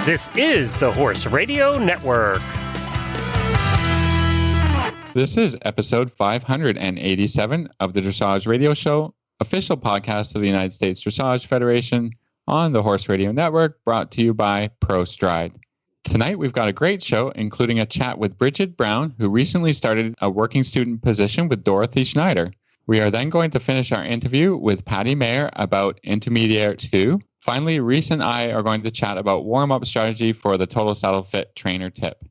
This is the Horse Radio Network. This is episode 587 of the Dressage Radio Show, official podcast of the United States Dressage Federation on the Horse Radio Network, brought to you by ProStride. Tonight, we've got a great show, including a chat with Bridgid Browne, who recently started a working student position with Dorothee Schnieder. We are then going to finish our interview with Patty Mayer about Intermediate 2. Finally, Reese and I are going to chat about warm-up strategy for the Total Saddle Fit trainer tip.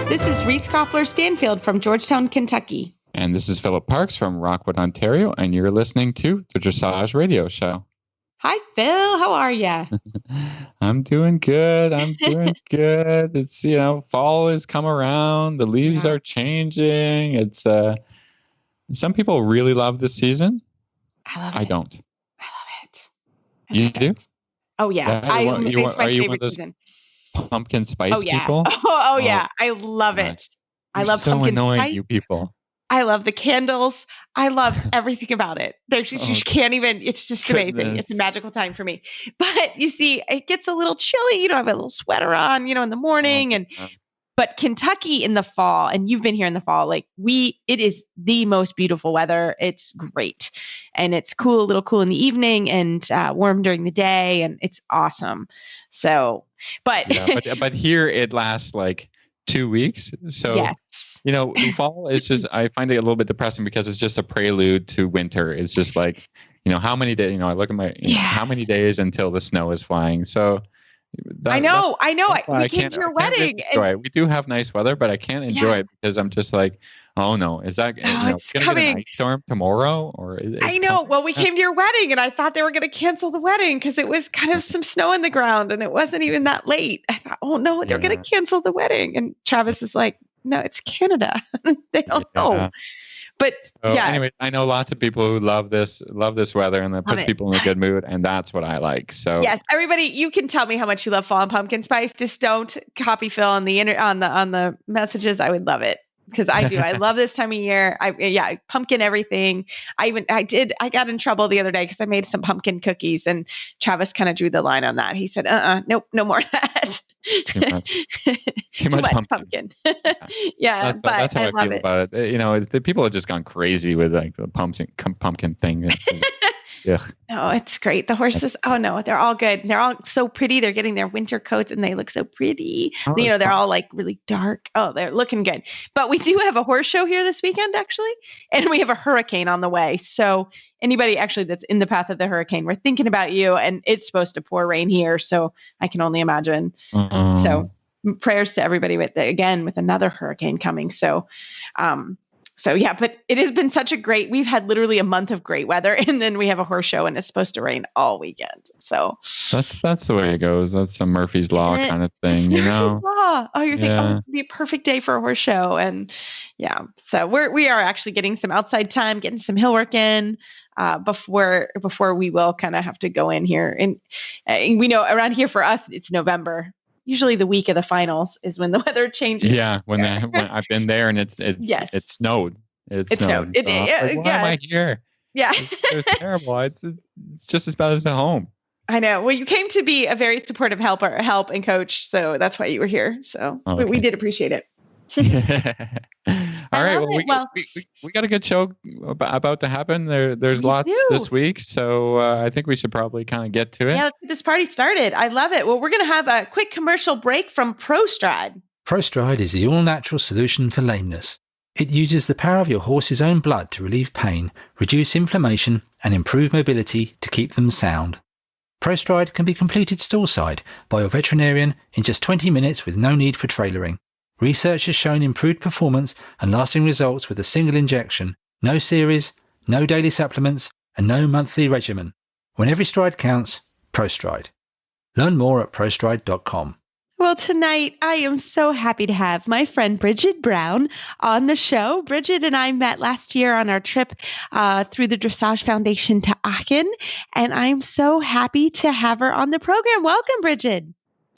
This is Reese Stanfield from Georgetown, Kentucky. And this is Philip Parks from Rockwood, Ontario, and you're listening to the Dressage Radio Show. Hi, Phil. How are you? I'm doing good. It's, fall has come around. The leaves are changing. It's, some people really love this season. I love it. I don't. I love it. You do? Oh, yeah. It's my favorite season. Pumpkin spice people? Oh, yeah. I love it. I love so pumpkin annoying, spice. you people. I love the candles. I love everything about it. There's just, you can't even, it's just amazing. It's a magical time for me. But you see, it gets a little chilly. You know, I have a little sweater on, in the morning. But Kentucky in the fall, and you've been here in the fall, it is the most beautiful weather. It's great. And it's cool, a little cool in the evening and warm during the day. And it's awesome. So, but here it lasts 2 weeks. So, yes. Fall is just, I find it a little bit depressing because it's just a prelude to winter. It's just how many days, I look at how many days until the snow is flying. So I know. We came to your wedding. Really we do have nice weather, but I can't enjoy it because I'm just oh no, is that, it's going to get an ice storm tomorrow? I know. Well, we came to your wedding and I thought they were going to cancel the wedding because it was kind of some snow in the ground and it wasn't even that late. I thought, oh no, they're going to cancel the wedding. And Travis is like, no, it's Canada. They don't know. But anyway, I know lots of people who love this weather and that puts people in a good mood. And that's what I like. So yes, everybody, you can tell me how much you love fall and pumpkin spice. Just don't copy Phil on the messages. I would love it. Because I do. I love this time of year. Pumpkin everything. I got in trouble the other day because I made some pumpkin cookies and Travis kind of drew the line on that. He said, nope, no more of that. Too much pumpkin. Yeah, that's how I feel about it. The people have just gone crazy with the pumpkin thing. Yeah. No, it's great. The horses, they're all good. They're all so pretty. They're getting their winter coats and they look so pretty. They're all really dark. Oh, they're looking good. But we do have a horse show here this weekend, actually. And we have a hurricane on the way. So anybody actually that's in the path of the hurricane, we're thinking about you. And it's supposed to pour rain here. So I can only imagine. So prayers to everybody with another hurricane coming. But it has been we've had literally a month of great weather and then we have a horse show and it's supposed to rain all weekend. So that's the way it goes. That's a Murphy's Law kind of thing, Murphy's Law. Oh, you're thinking, it'd be a perfect day for a horse show. And so we are actually getting some outside time, getting some hill work in before we will kind of have to go in here. And we know around here for us, it's November. Usually the week of the finals is when the weather changes. Yeah, when I've been there and it snowed. It snowed. Why am I here? Yeah. It's terrible. It's just as bad as at home. I know. Well, you came to be a very supportive help and coach, so that's why you were here. So we did appreciate it. All right. Well, we got a good show about to happen. There's lots this week, so I think we should probably kind of get to it. Yeah, let's get this party started. I love it. Well, we're going to have a quick commercial break from ProStride. ProStride is the all-natural solution for lameness. It uses the power of your horse's own blood to relieve pain, reduce inflammation, and improve mobility to keep them sound. ProStride can be completed stall-side by your veterinarian in just 20 minutes with no need for trailering. Research has shown improved performance and lasting results with a single injection, no series, no daily supplements, and no monthly regimen. When every stride counts, ProStride. Learn more at prostride.com. Well, tonight I am so happy to have my friend Bridgid Browne on the show. Bridgid and I met last year on our trip through the Dressage Foundation to Aachen, and I'm so happy to have her on the program. Welcome, Bridgid.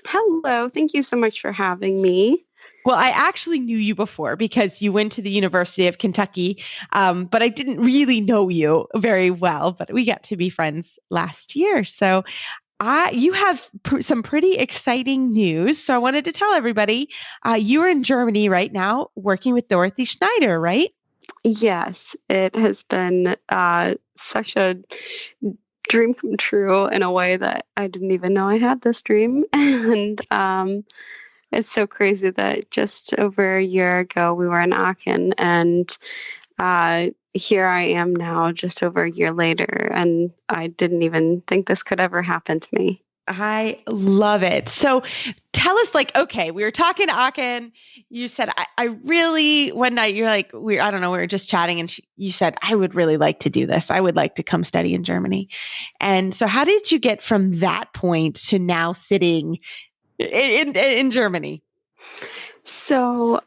Hello. Thank you so much for having me. Well, I actually knew you before because you went to the University of Kentucky, but I didn't really know you very well, but we got to be friends last year. So you have some pretty exciting news. So I wanted to tell everybody you are in Germany right now working with Dorothee Schnieder, right? Yes, it has been such a dream come true in a way that I didn't even know I had this dream. And it's so crazy that just over a year ago we were in Aachen, and here I am now just over a year later, and I didn't even think this could ever happen to me. I love it. So tell us, okay, we were talking to Aachen. You said, I really, one night you're like, we were just chatting, and you said, I would really like to do this. I would like to come study in Germany. And so how did you get from that point to now sitting in Germany? So,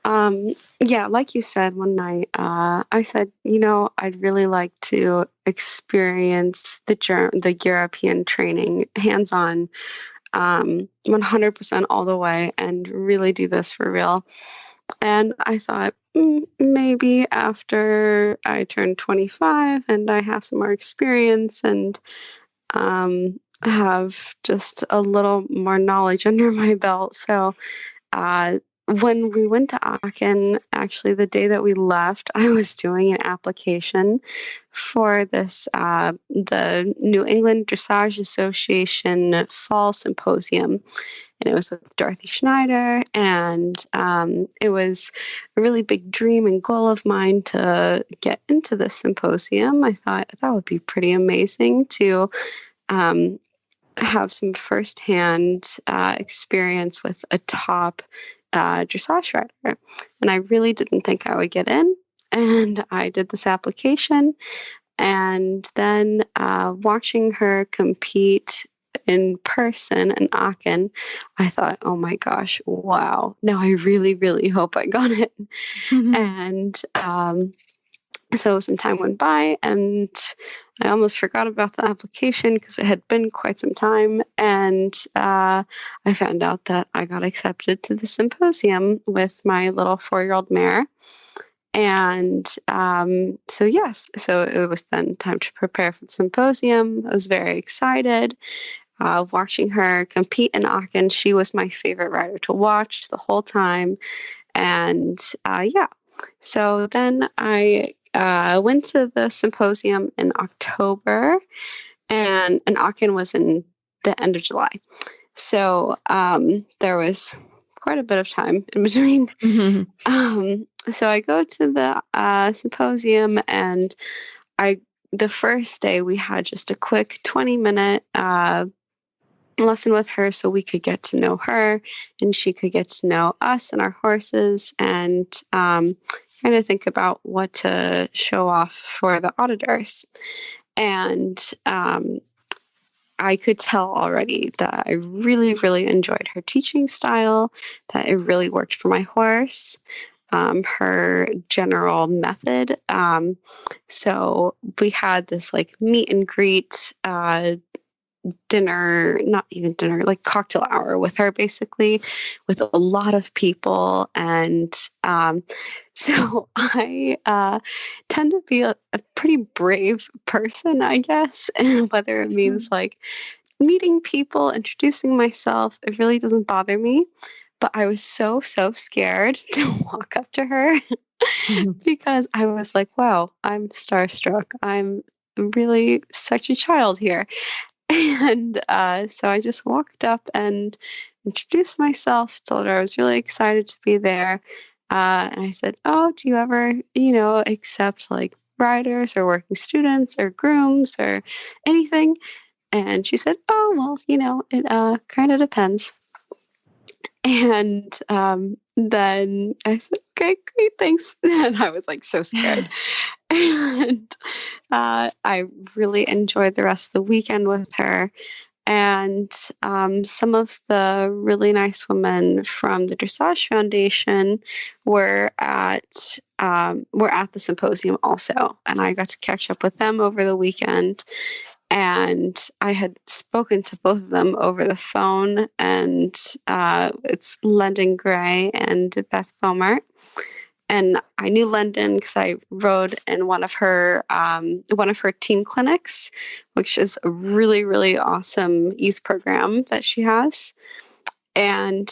yeah, like you said, one night, I said, I'd really like to experience the European training hands-on, 100% all the way, and really do this for real. And I thought, maybe after I turn 25 and I have some more experience and have just a little more knowledge under my belt. So, when we went to Aachen, actually the day that we left, I was doing an application for this, the New England Dressage Association Fall Symposium. And it was with Dorothee Schnieder. And it was a really big dream and goal of mine to get into this symposium. I thought that would be pretty amazing to have some firsthand experience with a top dressage rider. And I really didn't think I would get in. And I did this application. And then watching her compete in person in Aachen, I thought, oh my gosh, wow. Now I really, really hope I got it. Mm-hmm. And so some time went by, and I almost forgot about the application because it had been quite some time. And I found out that I got accepted to the symposium with my little 4-year-old mare. And so it was then time to prepare for the symposium. I was very excited. Watching her compete in Aachen, she was my favorite rider to watch the whole time. And so then I went to the symposium in October, and Aachen was in the end of July. So there was quite a bit of time in between. Mm-hmm. So I go to the symposium, and the first day we had just a quick 20-minute lesson with her so we could get to know her and she could get to know us and our horses, and kind of think about what to show off for the auditors. And I could tell already that I really, really enjoyed her teaching style, that it really worked for my horse, her general method. So we had this meet and greet dinner, not even dinner, cocktail hour with her, basically, with a lot of people. And so I tend to be a pretty brave person, I guess, whether it means meeting people, introducing myself, it really doesn't bother me. But I was so scared to walk up to her because I was like, wow, I'm starstruck. I'm really such a child here. And so I just walked up and introduced myself, told her I was really excited to be there. And I said, oh, do you ever, accept riders or working students or grooms or anything? And she said, oh, well, it kind of depends. And then I said, okay, great, thanks. And I was so scared. And I really enjoyed the rest of the weekend with her. And some of the really nice women from the Dressage Foundation were at the symposium also, and I got to catch up with them over the weekend. And I had spoken to both of them over the phone, and it's London Gray and Beth Beaumart. And I knew London because I rode in one of her teen clinics, which is a really, really awesome youth program that she has. And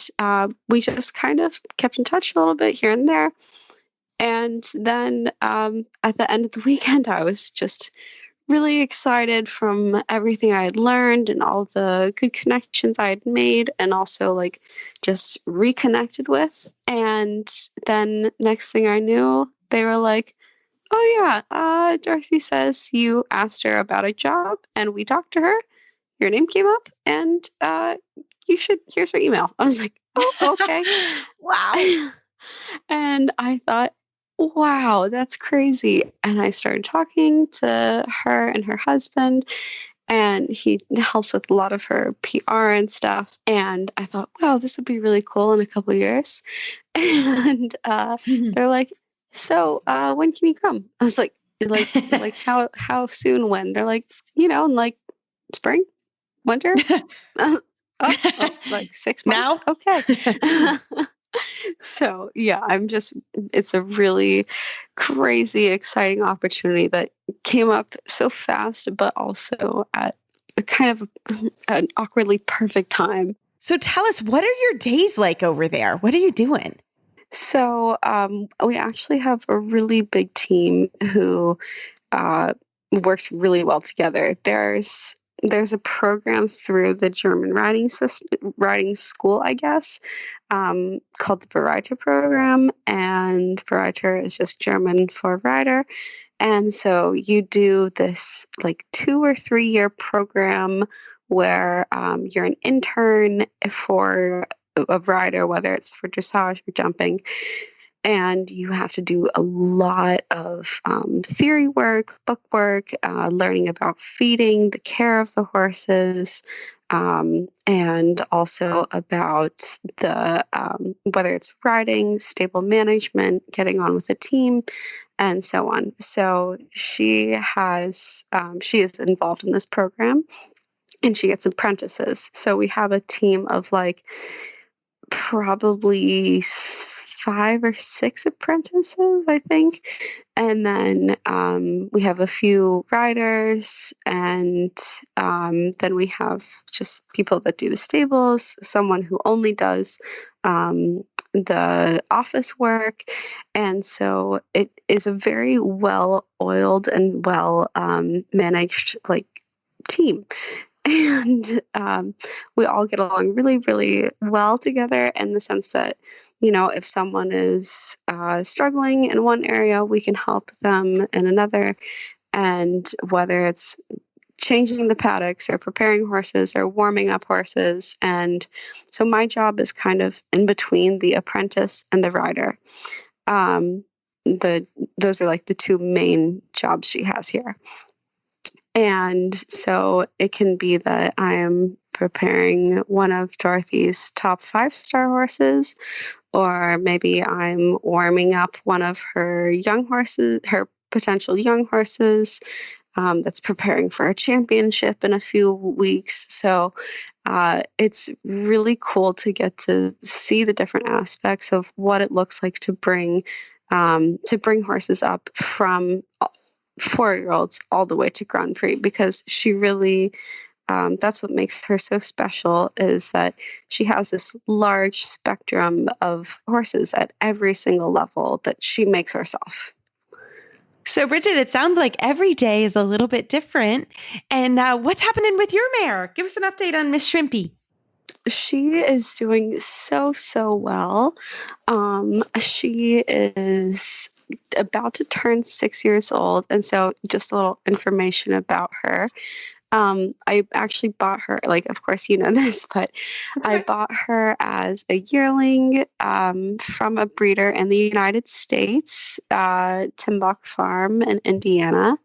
we just kind of kept in touch a little bit here and there. And then at the end of the weekend, I was just really excited from everything I had learned and all the good connections I had made, and also like just reconnected with. And then next thing I knew, they were like, "Oh yeah, Dorothy says you asked her about a job, and we talked to her. Your name came up, and here's her email." I was like, "Oh, okay." Wow. And I thought, wow, that's crazy. And I started talking to her and her husband, and he helps with a lot of her PR and stuff. And I thought, wow, this would be really cool in a couple of years. And they're like, "So when can you come?" I was like how soon? When? They're like, in like spring, winter. Like 6 months. Now? Okay. So yeah, it's a really crazy, exciting opportunity that came up so fast, but also at a kind of an awkwardly perfect time. So tell us, what are your days like over there? What are you doing? So we actually have a really big team who works really well together. There's a program through the German writing school, I guess, called the Bereiter program, and Bereiter is just German for writer. And so you do this like 2 or 3 year program where you're an intern for a writer, whether it's for dressage or jumping. And you have to do a lot of theory work, book work, learning about feeding, the care of the horses, and also about the whether it's riding, stable management, getting on with a team, and so on. So she is involved in this program, and she gets apprentices. So we have a team of like probably 5 or 6 apprentices, I think. And then we have a few riders, and then we have just people that do the stables, someone who only does the office work. And so it is a very well-oiled and well managed like team. And we all get along really, really well together, in the sense that, if someone is struggling in one area, we can help them in another. And whether it's changing the paddocks or preparing horses or warming up horses. And so my job is kind of in between the apprentice and the rider. Those are like the 2 main jobs she has here. And so it can be that I am preparing one of Dorothy's top 5-star horses, or maybe I'm warming up one of her young horses, her potential young horses, that's preparing for a championship in a few weeks. So it's really cool to get to see the different aspects of what it looks like to bring horses up from 4-year-olds all the way to Grand Prix, because she really, that's what makes her so special, is that she has this large spectrum of horses at every single level that she makes herself. So Bridgid, it sounds like every day is a little bit different. And what's happening with your mare? Give us an update on Miss Shrimpy. She is doing so well. She is about to turn 6 years old. And so just a little information about her. I actually bought her, like, of course, you know this, but I bought her as a yearling from a breeder in the United States, Timbuk Farm in Indiana.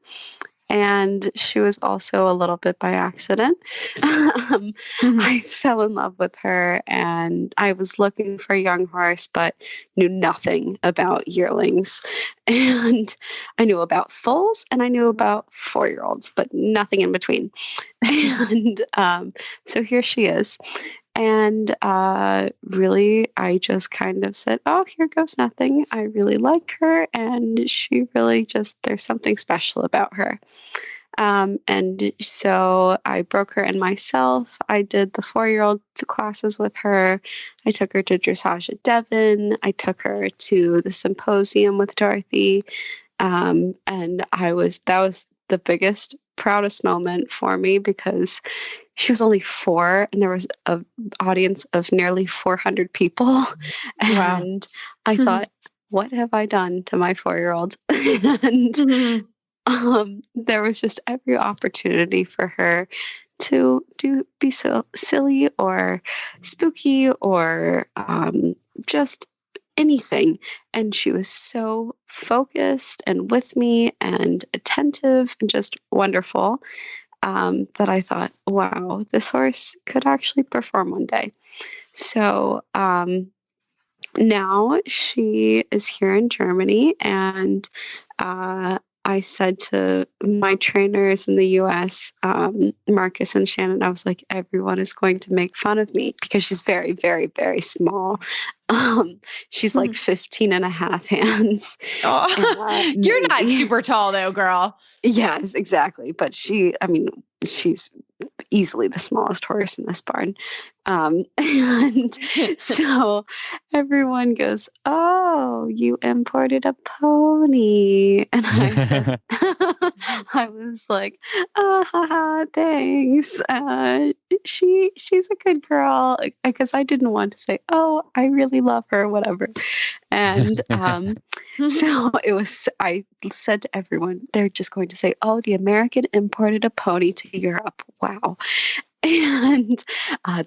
And she was also a little bit by accident. I fell in love with her, and I was looking for a young horse, but knew nothing about yearlings. And I knew about foals and I knew about 4-year-olds, but nothing in between. And so here she is. And really, I just kind of said, oh, here goes nothing. I really like her. And she really just, there's something special about her. And so I broke her in myself. I did the 4-year-old classes with her. I took her to dressage at Devon. I took her to the symposium with Dorothee. And that was the biggest, proudest moment for me, because she was only 4 and there was an audience of nearly 400 people. And I thought, what have I done to my 4-year-old? And there was just every opportunity for her to be so silly or spooky or just anything. And she was so focused and with me and attentive and just wonderful, that I thought, wow, this horse could actually perform one day. So now she is here in Germany, and I said to my trainers in the US, Marcus and Shannon, I was like, everyone is going to make fun of me because she's very, very, very small. She's like 15 and a half hands. Oh, you're not super tall though, girl. Yes, exactly. But she's easily the smallest horse in this barn. And so everyone goes, oh, you imported a pony. And I was like, thanks. She's a good girl. Because I didn't want to say, oh, I really love her, whatever. And so I said to everyone, they're just going to say, oh, the American imported a pony to Europe. Wow. And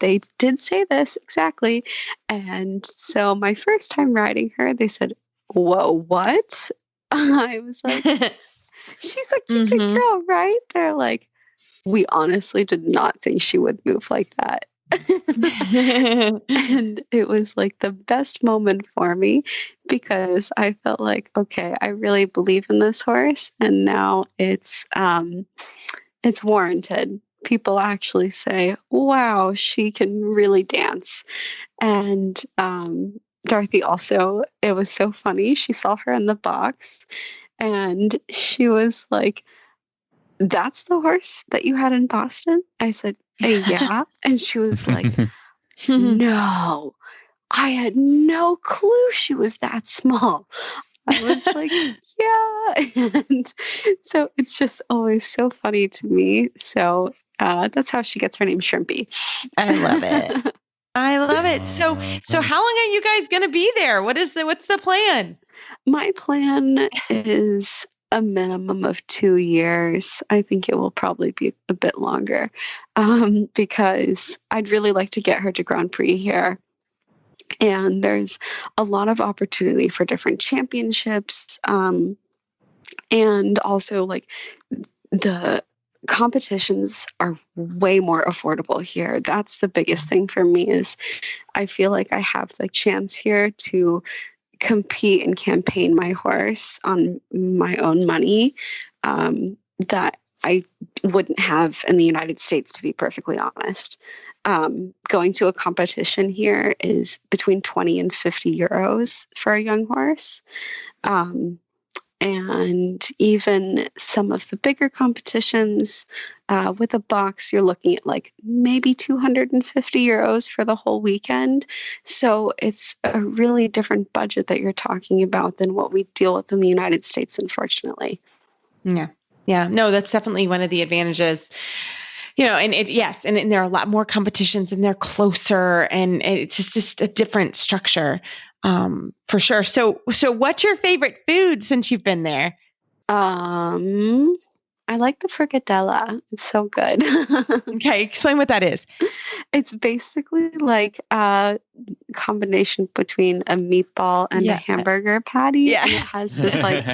they did say this exactly. And so my first time riding her, they said, whoa, what? I was like, she's such a good girl, right? They're like, we honestly did not think she would move like that. And it was like the best moment for me, because I felt like, okay, I really believe in this horse, and now it's warranted. People actually say, wow, she can really dance. And Dorothee also, it was so funny. She saw her in the box and she was like, that's the horse that you had in Boston? I said, yeah. And she was like, no, I had no clue she was that small. I was like, yeah. And so it's just always so funny to me. So that's how she gets her name, Shrimpy. I love it. I love it. So how long are you guys going to be there? What's the plan? My plan is a minimum of 2 years. I think it will probably be a bit longer, because I'd really like to get her to Grand Prix here. And there's a lot of opportunity for different championships. And also, like, the competitions are way more affordable here. That's the biggest thing for me, is I feel like I have the chance here to compete and campaign my horse on my own money, that I wouldn't have in the United States, to be perfectly honest. Going to a competition here is between 20 and 50 euros for a young horse. And even some of the bigger competitions with a box, you're looking at like maybe 250 euros for the whole weekend. So it's a really different budget that you're talking about than what we deal with in the United States, unfortunately. Yeah. Yeah. No, that's definitely one of the advantages. And and there are a lot more competitions and they're closer, and it's just a different structure, for sure. So what's your favorite food since you've been there? I like the fricadella. It's so good. Okay, explain what that is. It's basically like a combination between a meatball and a hamburger patty. Yeah. And it has this like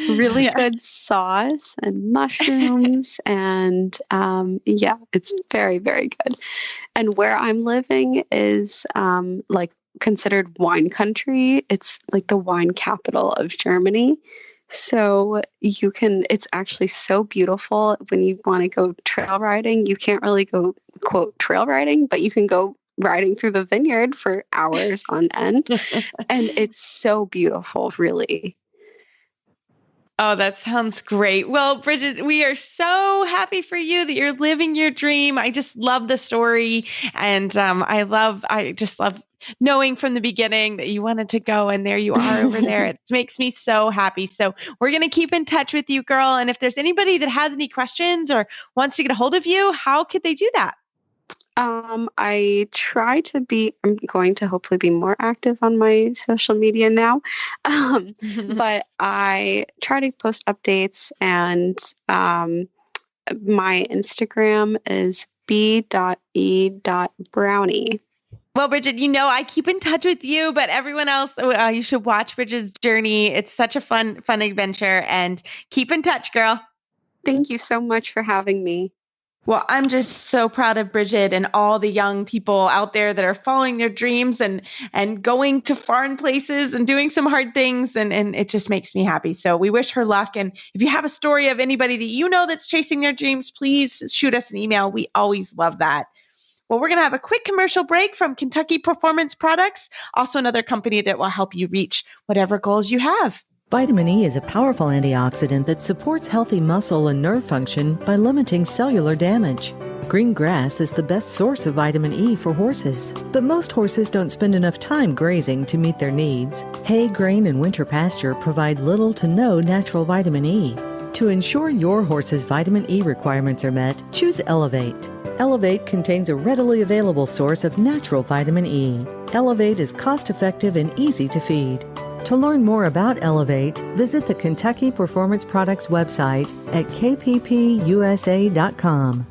really good sauce and mushrooms. And it's very, very good. And where I'm living is like considered wine country. It's like the wine capital of Germany. So it's actually so beautiful when you want to go trail riding. You can't really go, quote, trail riding, but you can go riding through the vineyard for hours on end. And it's so beautiful, really. Oh, that sounds great. Well, Bridgid, we are so happy for you that you're living your dream. I just love the story. And I just love knowing from the beginning that you wanted to go and there you are over there. It makes me so happy. So we're going to keep in touch with you, girl. And if there's anybody that has any questions or wants to get a hold of you, how could they do that? I'm going to hopefully be more active on my social media now. But I try to post updates, and my Instagram is b.e.brownie. Well, Bridgid, I keep in touch with you, but everyone else, you should watch Bridgid's journey. It's such a fun adventure, and keep in touch, girl. Thank you so much for having me. Well, I'm just so proud of Bridgid and all the young people out there that are following their dreams and going to foreign places and doing some hard things. And it just makes me happy. So we wish her luck. And if you have a story of anybody that that's chasing their dreams, please shoot us an email. We always love that. Well, we're going to have a quick commercial break from Kentucky Performance Products, also another company that will help you reach whatever goals you have. Vitamin E is a powerful antioxidant that supports healthy muscle and nerve function by limiting cellular damage. Green grass is the best source of vitamin E for horses, but most horses don't spend enough time grazing to meet their needs. Hay, grain, and winter pasture provide little to no natural vitamin E. To ensure your horse's vitamin E requirements are met, choose Elevate. Elevate contains a readily available source of natural vitamin E. Elevate is cost-effective and easy to feed. To learn more about Elevate, visit the Kentucky Performance Products website at kppusa.com.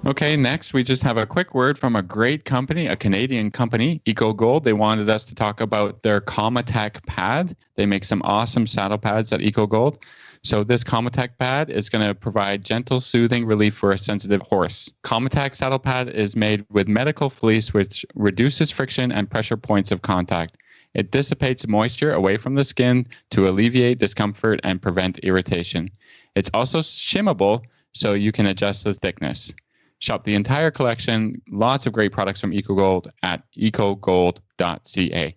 Okay, next we just have a quick word from a great company, a Canadian company, EcoGold. They wanted us to talk about their Comatech pad. They make some awesome saddle pads at EcoGold. So this Comatech pad is going to provide gentle, soothing relief for a sensitive horse. Comatech saddle pad is made with medical fleece, which reduces friction and pressure points of contact. It dissipates moisture away from the skin to alleviate discomfort and prevent irritation. It's also shimmable, so you can adjust the thickness. Shop the entire collection, lots of great products from EcoGold at ecogold.ca.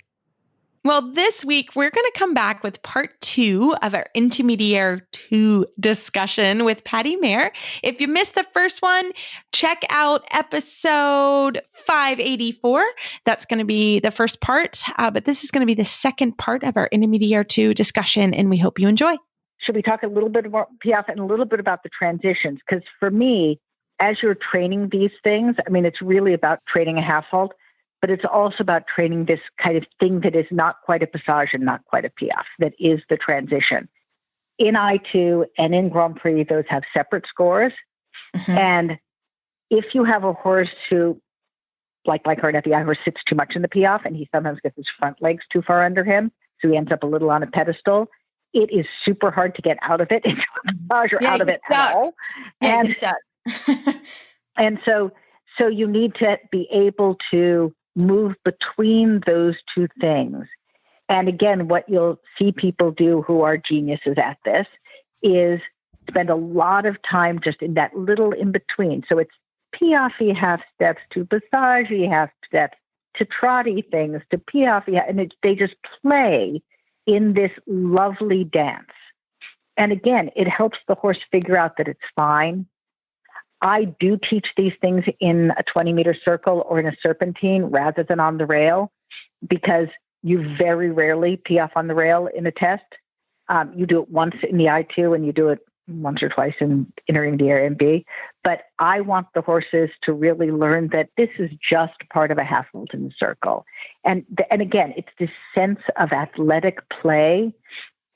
Well, this week, we're going to come back with part 2 of our Intermediary 2 discussion with Patty Mayer. If you missed the first one, check out episode 584. That's going to be the first part, but this is going to be the second part of our Intermediary 2 discussion, and we hope you enjoy. Should we talk a little bit about Piaffe and a little bit about the transitions? Because for me, as you're training these things, it's really about training a half halt. But it's also about training this kind of thing that is not quite a passage and not quite a Piaffe, that is the transition. In I2 and in Grand Prix, those have separate scores. Mm-hmm. And if you have a horse who, like our nephew, our horse sits too much in the Piaffe and he sometimes gets his front legs too far under him, so he ends up a little on a pedestal, it is super hard to get out of it into a passage or out of it at all. Yeah, and so you need to be able to move between those two things. And again, what you'll see people do who are geniuses at this is spend a lot of time just in that little in between. So it's Piaffe half steps to passage half steps to trotty things to Piaffe, and they just play in this lovely dance. And again, it helps the horse figure out that it's fine. I do teach these things in a 20-meter circle or in a serpentine rather than on the rail, because you very rarely Piaffe on the rail in a test. You do it once in the I2 and you do it once or twice in Intermediary MB. But I want the horses to really learn that this is just part of a half volt in the circle. And again, it's this sense of athletic play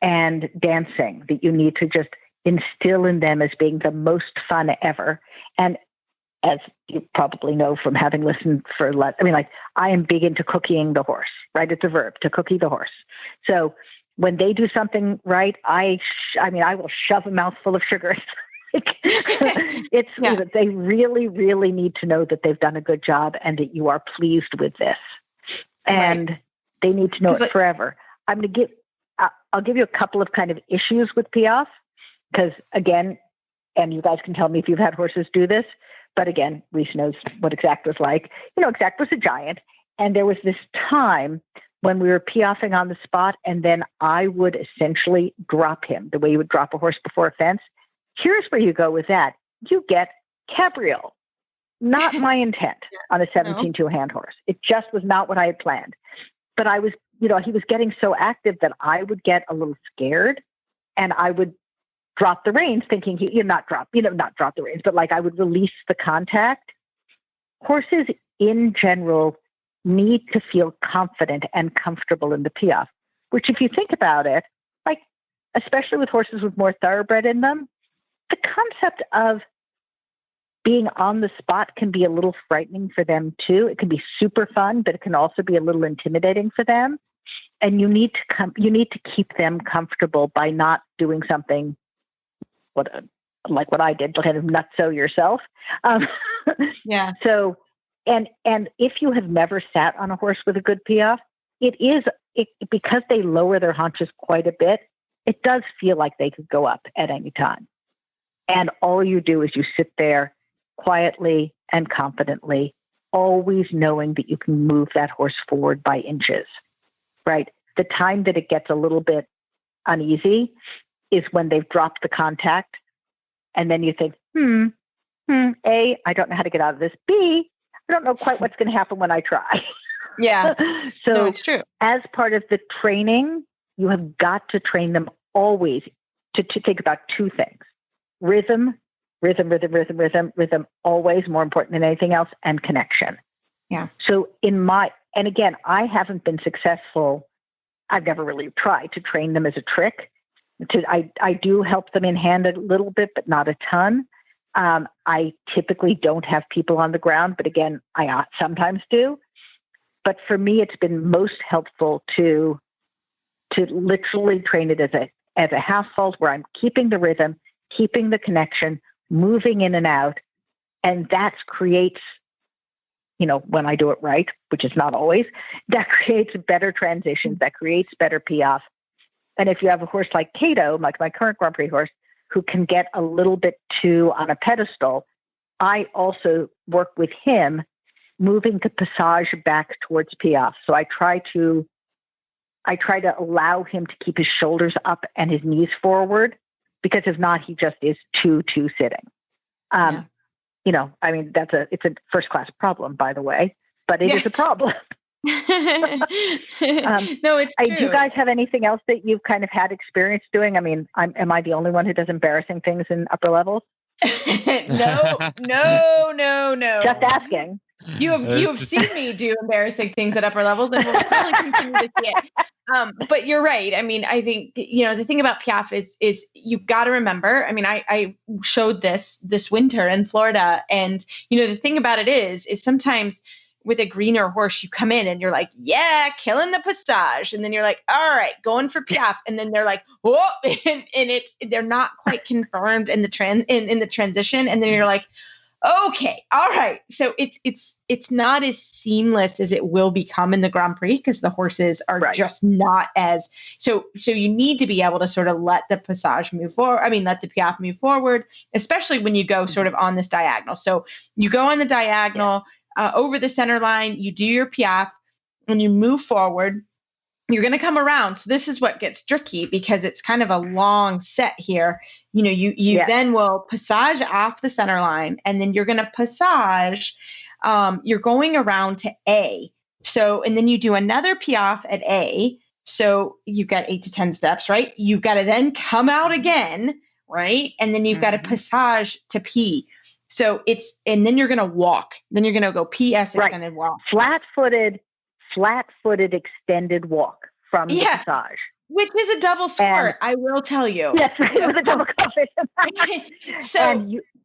and dancing that you need to just instill in them as being the most fun ever. And as you probably know from having listened I am big into cookying the horse, right? It's a verb, to cookie the horse. So when they do something right, I will shove a mouthful of sugar. They really, really need to know that they've done a good job and that you are pleased with this. And they need to know it forever. I'll give you a couple of kind of issues with Piaffe, because again, and you guys can tell me if you've had horses do this, but again, Reese knows what Exact was like. Exact was a giant. And there was this time when we were Piaffing on the spot, and then I would essentially drop him the way you would drop a horse before a fence. Here's where you go with that. You get cabriole. Not my intent on a 17-2 hand horse. It just was not what I had planned. But I was, he was getting so active that I would get a little scared, and I would drop the reins thinking not drop the reins, but I would release the contact. Horses in general need to feel confident and comfortable in the Piaffe, which if you think about it, especially with horses with more thoroughbred in them, the concept of being on the spot can be a little frightening for them too. It can be super fun, but it can also be a little intimidating for them. And you need to keep them comfortable by not doing something like what I did, kind of nutso yourself. Yeah. So, and if you have never sat on a horse with a good Piaffe, because they lower their haunches quite a bit, it does feel like they could go up at any time. And all you do is you sit there quietly and confidently, always knowing that you can move that horse forward by inches, right? The time that it gets a little bit uneasy is when they've dropped the contact. And then you think, A, I don't know how to get out of this. B, I don't know quite what's going to happen when I try. Yeah. So it's true. As part of the training, you have got to train them always to think about two things: rhythm, always more important than anything else, and connection. Yeah. So and again, I haven't been successful. I've never really tried to train them as a trick. I do help them in hand a little bit, but not a ton. I typically don't have people on the ground, but again, I sometimes do. But for me, it's been most helpful to literally train it as a half fault where I'm keeping the rhythm, keeping the connection, moving in and out. And that creates, when I do it right, which is not always, that creates better transitions, that creates better Piaffe. And if you have a horse like Cato, like my current Grand Prix horse, who can get a little bit too on a pedestal, I also work with him moving the passage back towards Piaffe. So I try to allow him to keep his shoulders up and his knees forward, because if not, he just is too sitting. It's a first class problem, by am I is a problem. No, it's true. Do you guys have anything else that you've kind of had experience doing? I mean, am I the only one who does embarrassing things in upper levels? No. Just asking. You have seen me do embarrassing things at upper levels, and we'll probably continue to see it. But you're right. I mean, I think, the thing about Piaffe is you've got to remember, I mean, I showed this winter in Florida, and, the thing about it is sometimes with a greener horse, you come in and you're like, yeah, killing the passage. And then you're like, all right, going for Piaffe. And then they're like, whoa, and they're not quite confirmed in the transition. And then you're like, okay, all right. So it's not as seamless as it will become in the Grand Prix, because the horses are just not as, so you need to be able to sort of let the passage move forward. I mean, let the Piaffe move forward, especially when you go sort of on this diagonal. So you go on the diagonal, over the center line, you do your Piaffe and you move forward. You're going to come around. So this is what gets tricky, because it's kind of a long set here. You then will passage off the center line, and then you're going to passage. You're going around to A. So, and then you do another Piaffe at A. So you've got 8 to 10 steps, right? You've got to then come out again, right? And then you've got to passage to P. So and then you're going to walk. Then you're going to go PS extended walk. Flat-footed extended walk from the passage. Which is a double sport, I will tell you. Yes, it was a double competition. So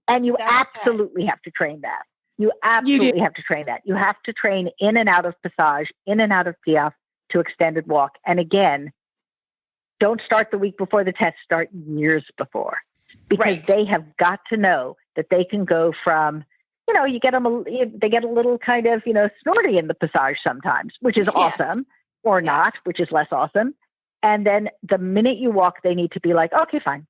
and you absolutely have to train that. You absolutely have to train that. You have to train in and out of passage, in and out of piaffe to extended walk. And again, don't start the week before the test, start years before. Because they have got to know that they can go from, you get them, they get a little kind of, snorty in the passage sometimes, which is awesome, or not, which is less awesome. And then the minute you walk, they need to be like, okay, fine.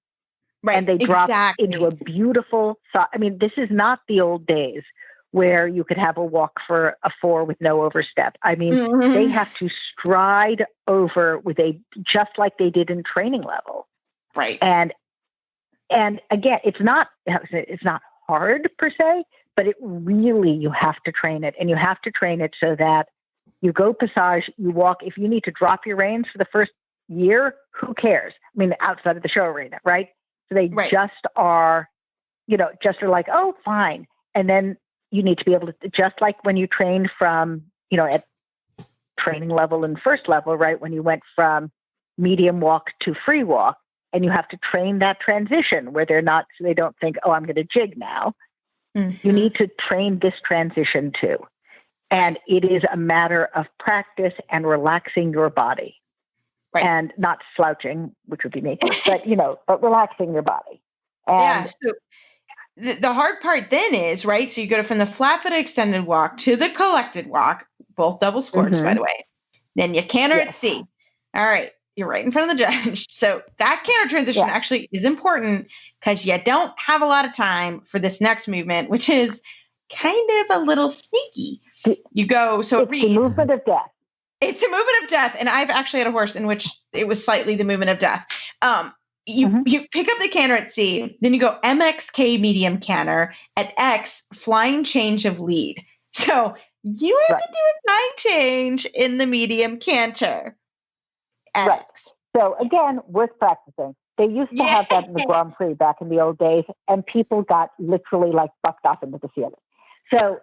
Right. And they drop into a beautiful, this is not the old days where you could have a walk for a 4 with no overstep. They have to stride over with just like they did in training level. Right. And again, it's not hard per se, but it really, you have to train it, and you have to train it so that you go passage, you walk. If you need to drop your reins for the first year, who cares? Outside of the show arena, right? So they just are, like, oh, fine. And then you need to be able to, just like when you trained from, at training level and first level, right? When you went from medium walk to free walk, and you have to train that transition where so they don't think, oh, I'm going to jig now. Mm-hmm. You need to train this transition too. And it is a matter of practice and relaxing your body. Right. And not slouching, which would be me, but but relaxing your body. And so the hard part then is, right? So you go from the flat-footed extended walk to the collected walk, both double scores, by the way. Then you canter at C. All right. You're right in front of the judge. So that canter transition actually is important because you don't have a lot of time for this next movement, which is kind of a little sneaky. You go, it's the movement of death. It's a movement of death. And I've actually had a horse in which it was slightly the movement of death. You pick up the canter at C, then you go MXK medium canter, at X flying change of lead. So you have to do a flying change in the medium canter. X. So again, worth practicing. They used to have that in the Grand Prix back in the old days, and people got literally like bucked off into the ceiling. So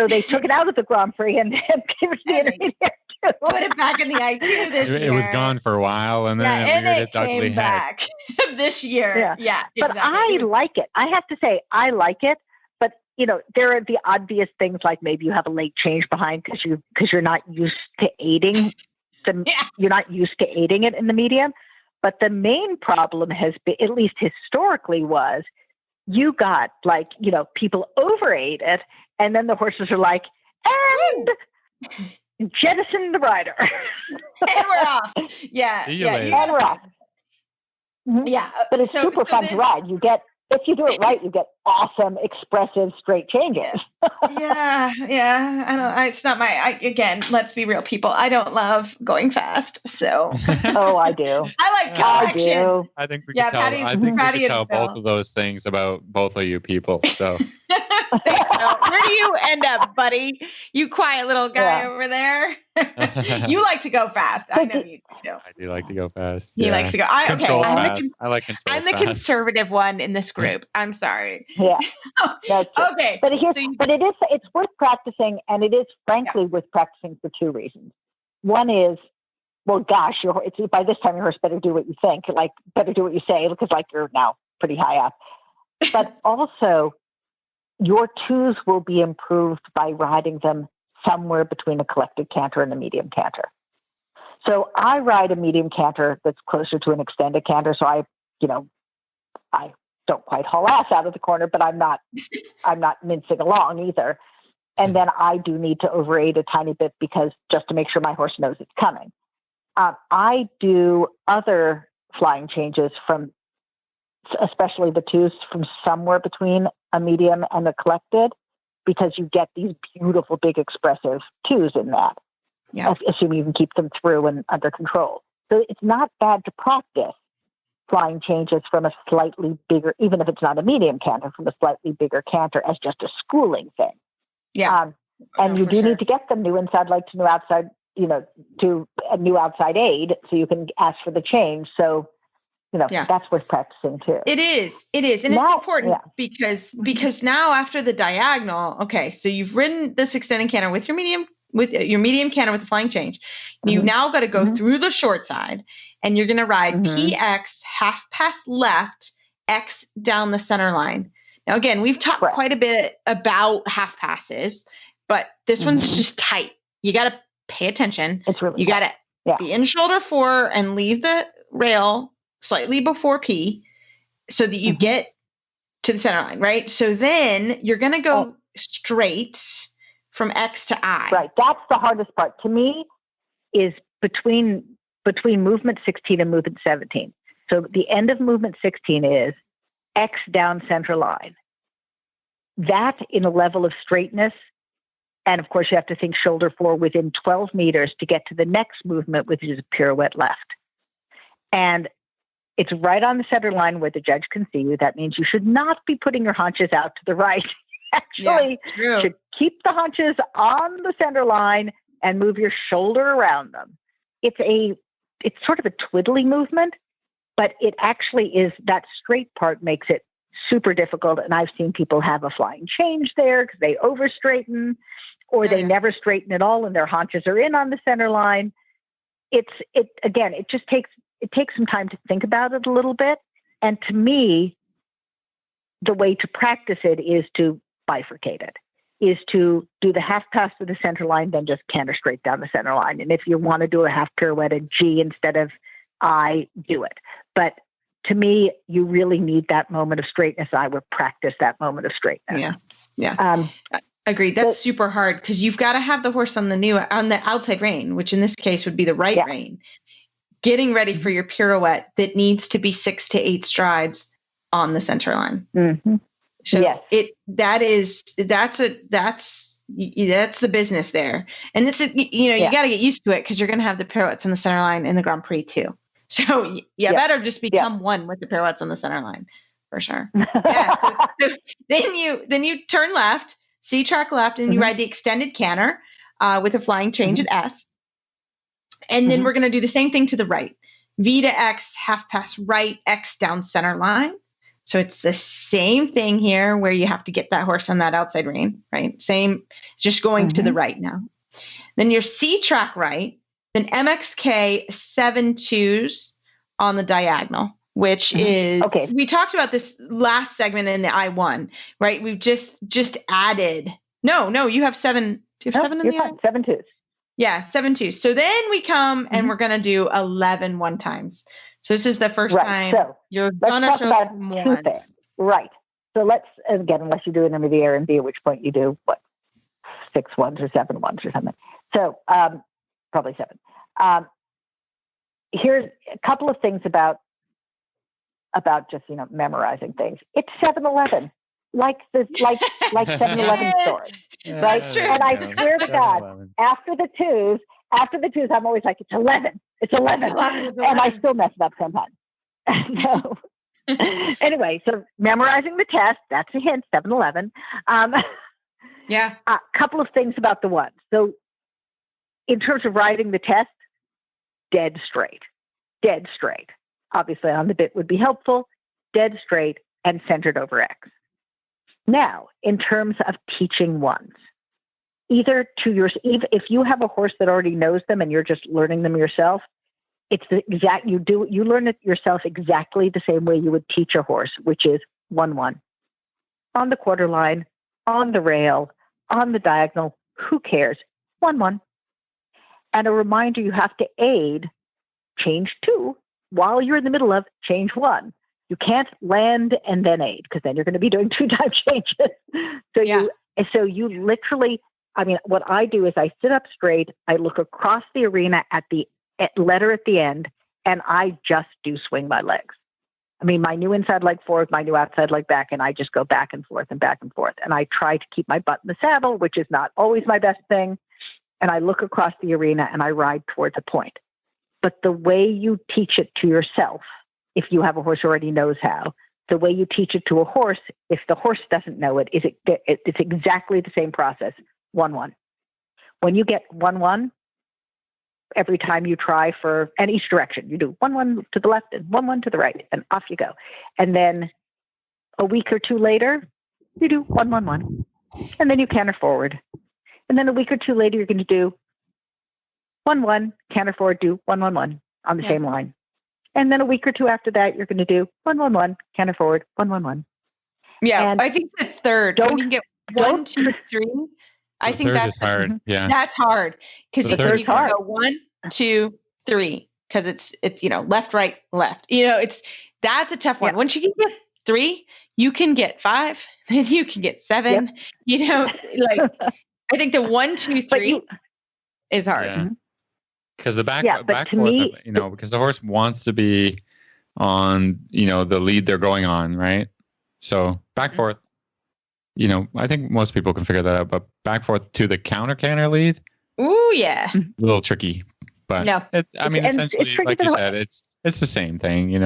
they took it out of the Grand Prix and gave it to the intermediate too. Put it back in the I2 this year. It was gone for a while, and then it reared its ugly back this year. Yeah, but I like it. I have to say, I like it. But there are the obvious things like maybe you have a late change behind because you're not used to aiding. You're not used to aiding it in the medium. But the main problem has been, at least historically, was you got people overaid it, and then the horses are like, and jettison the rider. And we're off. Yeah. And we're off. Mm-hmm. Yeah. But it's super fun to ride. If you do it right, you get awesome, expressive, straight changes. Yeah. It's not again, let's be real, people. I don't love going fast. So. Oh, I do. I like collection. I think we can tell both of those things about both of you people. So. Thanks, Phil. Where do you end up, buddy? You quiet little guy over there. You like to go fast. I know you do. I do like to go fast. He likes to go. I like control. I'm the conservative one in this group. I'm sorry. Yeah. Okay. But it's worth practicing, and it is frankly worth practicing for 2 reasons. One is, well, gosh, by this time your horse better do what you think, better do what you say, because you're now pretty high up. But also, your 2s will be improved by riding them somewhere between a collected canter and a medium canter. So I ride a medium canter that's closer to an extended canter. So I don't quite haul ass out of the corner, but I'm not mincing along either. And then I do need to overaid a tiny bit because just to make sure my horse knows it's coming. I do other flying changes from, especially the 2s, from somewhere between a medium and a collected, because you get these beautiful, big, expressive 2s in that. Yeah. Assuming you can keep them through and under control. So it's not bad to practice flying changes from a slightly bigger, even if it's not a medium canter, from a slightly bigger canter as just a schooling thing. Yeah. And you do need to get them new inside leg to new outside, to a new outside aid, so you can ask for the change. So, that's worth practicing too. It is. And it's important because now after the diagonal, okay, so you've ridden this extended canter with your medium with your medium canter with the flying change. You now got to go through the short side, and you're going to ride PX half pass left, X down the center line. Now, again, we've talked quite a bit about half passes, but this one's just tight. You got to pay attention. It's really you got to be in shoulder 4 and leave the rail slightly before P so that you get to the center line, right? So then you're going to go straight from X to I. Right. That's the hardest part to me, is between movement 16 and movement 17. So the end of movement 16 is X down center line. That in a level of straightness. And of course, you have to think shoulder 4 within 12 meters to get to the next movement, which is a pirouette left. And it's right on the center line where the judge can see you. That means you should not be putting your haunches out to the right. Actually, you should keep the haunches on the center line and move your shoulder around them. It's sort of a twiddly movement, but it actually is, that straight part makes it super difficult. And I've seen people have a flying change there because they over straighten, or they never straighten at all and their haunches are in on the center line. It just takes some time to think about it a little bit. And to me, the way to practice it is to bifurcate it, is to do the half pass to the center line, then just canter straight down the center line. And if you want to do a half pirouette at G instead of I, do it. But to me, you really need that moment of straightness. I would practice that moment of straightness. Yeah. Agreed. That's super hard because you've got to have the horse on the outside rein, which in this case would be the right rein, getting ready for your pirouette that needs to be 6 to 8 strides on the center line. So that's the business there. And it's, you got to get used to it because you're going to have the pirouettes on the center line in the Grand Prix too. So you better just become one with the pirouettes on the center line for sure. So then you turn left, C-track left, and you ride the extended canter with a flying change at S. And then we're going to do the same thing to the right. V to X, half pass right, X down center line. So it's the same thing here where you have to get that horse on that outside rein, right? Same, it's just going to the right now. Then your C-track right, then MXK 7-2s on the diagonal, which is, we talked about this last segment in the I1, right? We've just added, no, you have 7, do you have 7 in the I? 7-2s. Yeah, 7-2s. So then we come and we're going to do 11 one-times. So this is the first time you're going to show some ones. Right. So let's, again, unless you do an intermediate and B, at which point you do, 6 ones or 7 ones or something. So probably 7. Here's a couple of things about just, memorizing things. It's 7-11, like 7-Eleven store. Right? That's true. And I swear to God, after the twos, I'm always like, it's 11. It's 11. And I still mess it up sometimes. So anyway, so memorizing the test, that's a hint, 7-11. A couple of things about the ones. So in terms of writing the test, dead straight. Obviously on the bit would be helpful, dead straight and centered over X. Now, in terms of teaching ones, either to if you have a horse that already knows them and you're just learning them yourself, it's the exact, you learn it yourself exactly the same way you would teach a horse, which is 1-1 on the quarter line, on the rail, on the diagonal, who cares? 1-1. And a reminder, you have to aid change 2 while you're in the middle of change 1. You can't land and then aid because then you're going to be doing 2-time changes. So you literally, what I do is I sit up straight, I look across the arena at the letter at the end, and I just do swing my legs. My new inside leg forward, my new outside leg back, and I just go back and forth and back and forth. And I try to keep my butt in the saddle, which is not always my best thing. And I look across the arena and I ride towards a point. But the way you teach it to yourself, if you have a horse who already knows how, the way you teach it to a horse, if the horse doesn't know it, it's exactly the same process, 1-1. When you get 1-1, every time you try and each direction, you do 1-1 to the left and 1-1 to the right, and off you go. And then a week or 2 later, you do 1-1-1, and then you canter forward. And then a week or two later, you're going to do 1-1, canter forward, do 1-1-1 on the same line. And then a week or two after that, you're going to do 1-1-1, canter forward, 1-1-1. Yeah, And I think the third, when you can get 1, 2, 3, I think that's hard. Yeah, that's hard because you can hard. go 1, 2, 3 because it's left, right, left. That's a tough one. Once you can get 3, you can get 5, then you can get 7. I think the 1, 2, 3 is hard. Yeah. Because the back forth, me, because the horse wants to be on, the lead they're going on, right? So back forth, I think most people can figure that out, but back forth to the canter lead. Ooh, yeah. A little tricky, but no. Essentially, like you said, it's the same thing. You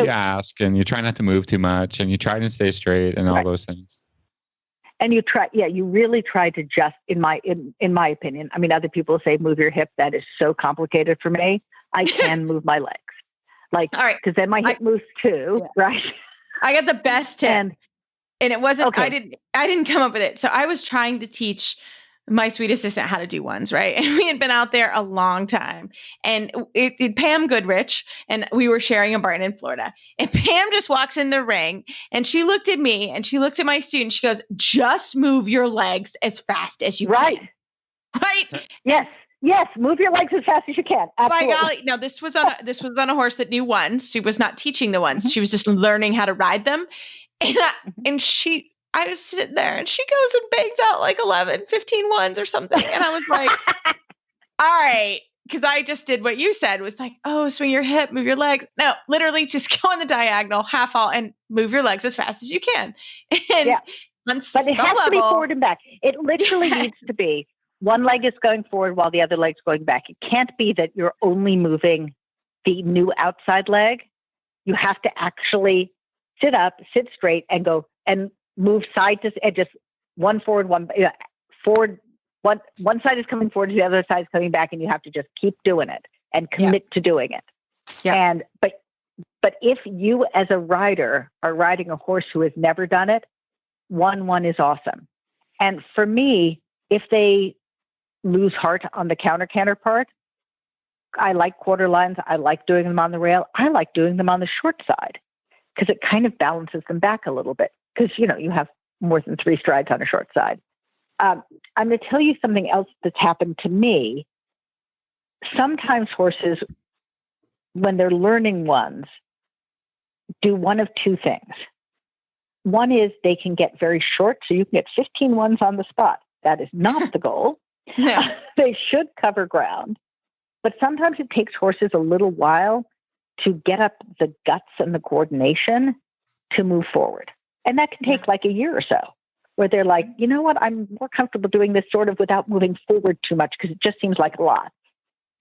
ask and you try not to move too much and you try to stay straight and all those things. And you try, you really try to just, in my opinion, I mean, other people say move your hip. That is so complicated for me. I can move my legs, all right, because then my hip moves too, right? I got the best tip, and it wasn't. Okay. I didn't come up with it. So I was trying to teach my sweet assistant how to do ones, right? And we had been out there a long time, and Pam Goodrich, and we were sharing a barn in Florida, and Pam just walks in the ring and she looked at me and she looked at my student. She goes, just move your legs as fast as you can. Right. Yes. Move your legs as fast as you can. Absolutely. By golly. Now this was on a horse that knew ones. She was not teaching the ones. She was just learning how to ride them. I was sitting there and she goes and bangs out like 11, 15 ones or something. And I was like, all right. Because I just did what you said was like, oh, swing your hip, move your legs. No, literally just go on the diagonal, half all, and move your legs as fast as you can. And but it has to be forward and back. It literally needs to be one leg is going forward while the other leg's going back. It can't be that you're only moving the new outside leg. You have to actually sit up, sit straight, and go and move side to side, just one forward, one forward. One side is coming forward, the other side is coming back, and you have to just keep doing it and commit to doing it. Yeah. And but if you as a rider are riding a horse who has never done it, 1-1 is awesome. And for me, if they lose heart on the canter part, I like quarter lines. I like doing them on the rail. I like doing them on the short side because it kind of balances them back a little bit. Because, you have more than 3 strides on a short side. I'm going to tell you something else that's happened to me. Sometimes horses, when they're learning ones, do one of 2 things. One is they can get very short, so you can get 15 ones on the spot. That is not the goal. No. They should cover ground. But sometimes it takes horses a little while to get up the guts and the coordination to move forward. And that can take like a year or so, where they're like, you know what, I'm more comfortable doing this sort of without moving forward too much because it just seems like a lot.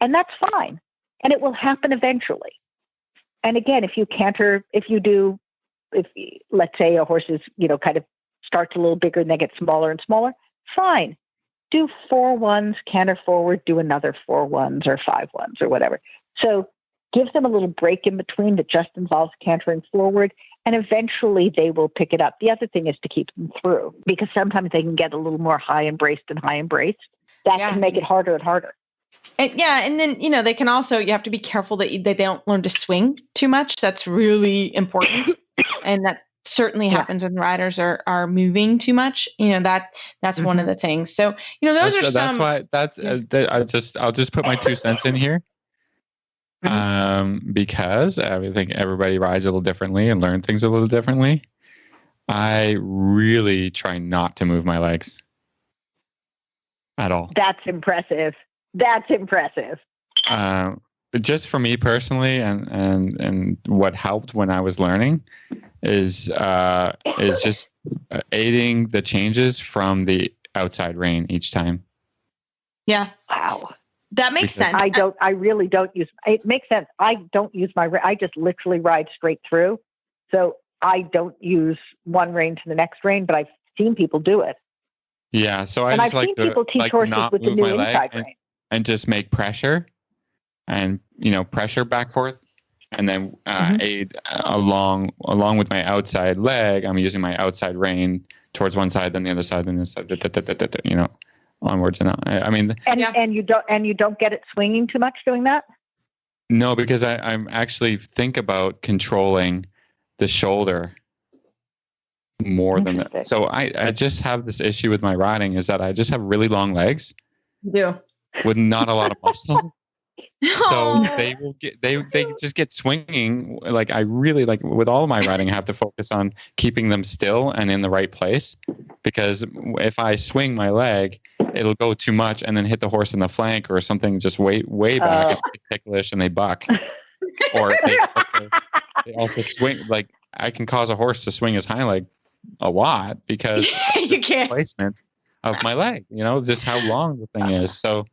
And that's fine. And it will happen eventually. And again, if let's say a horse is, kind of starts a little bigger and they get smaller and smaller, fine. Do 4 ones, canter forward, do another 4 ones or 5 ones or whatever. So give them a little break in between that just involves cantering forward. And eventually they will pick it up. The other thing is to keep them through because sometimes they can get a little more high embraced. That can make it harder and harder. And then, they can also, you have to be careful that they don't learn to swing too much. That's really important. And that certainly happens when riders are moving too much. That's one of the things. So, those are some. That's why I'll just put my 2 cents in here. Because I think everybody rides a little differently and learn things a little differently. I really try not to move my legs at all. That's impressive. Just for me personally, and what helped when I was learning is just aiding the changes from the outside rein each time. Yeah. Wow. That makes sense. I really don't use, it makes sense. I don't use I just literally ride straight through. So I don't use one rein to the next rein, but I've seen people do it. Yeah. So I and just I've seen people teach horses with the new inside rein. And just make pressure and, pressure back forth And then aid along with my outside leg, I'm using my outside rein towards one side, then the other side, then the other side, you know, onwards and out. I mean, and you don't get it swinging too much doing that? No, because I'm actually think about controlling the shoulder more than that. So I just have this issue with my riding is that I just have really long legs. You do. With not a lot of muscle. So they just get swinging. Like I really like with all of my riding, I have to focus on keeping them still and in the right place, because if I swing my leg, it'll go too much and then hit the horse in the flank or something just way back. It's ticklish and they buck. Or they also swing. Like I can cause a horse to swing his hind leg a lot because you can't placement of my leg. You know, just how long the thing is. So.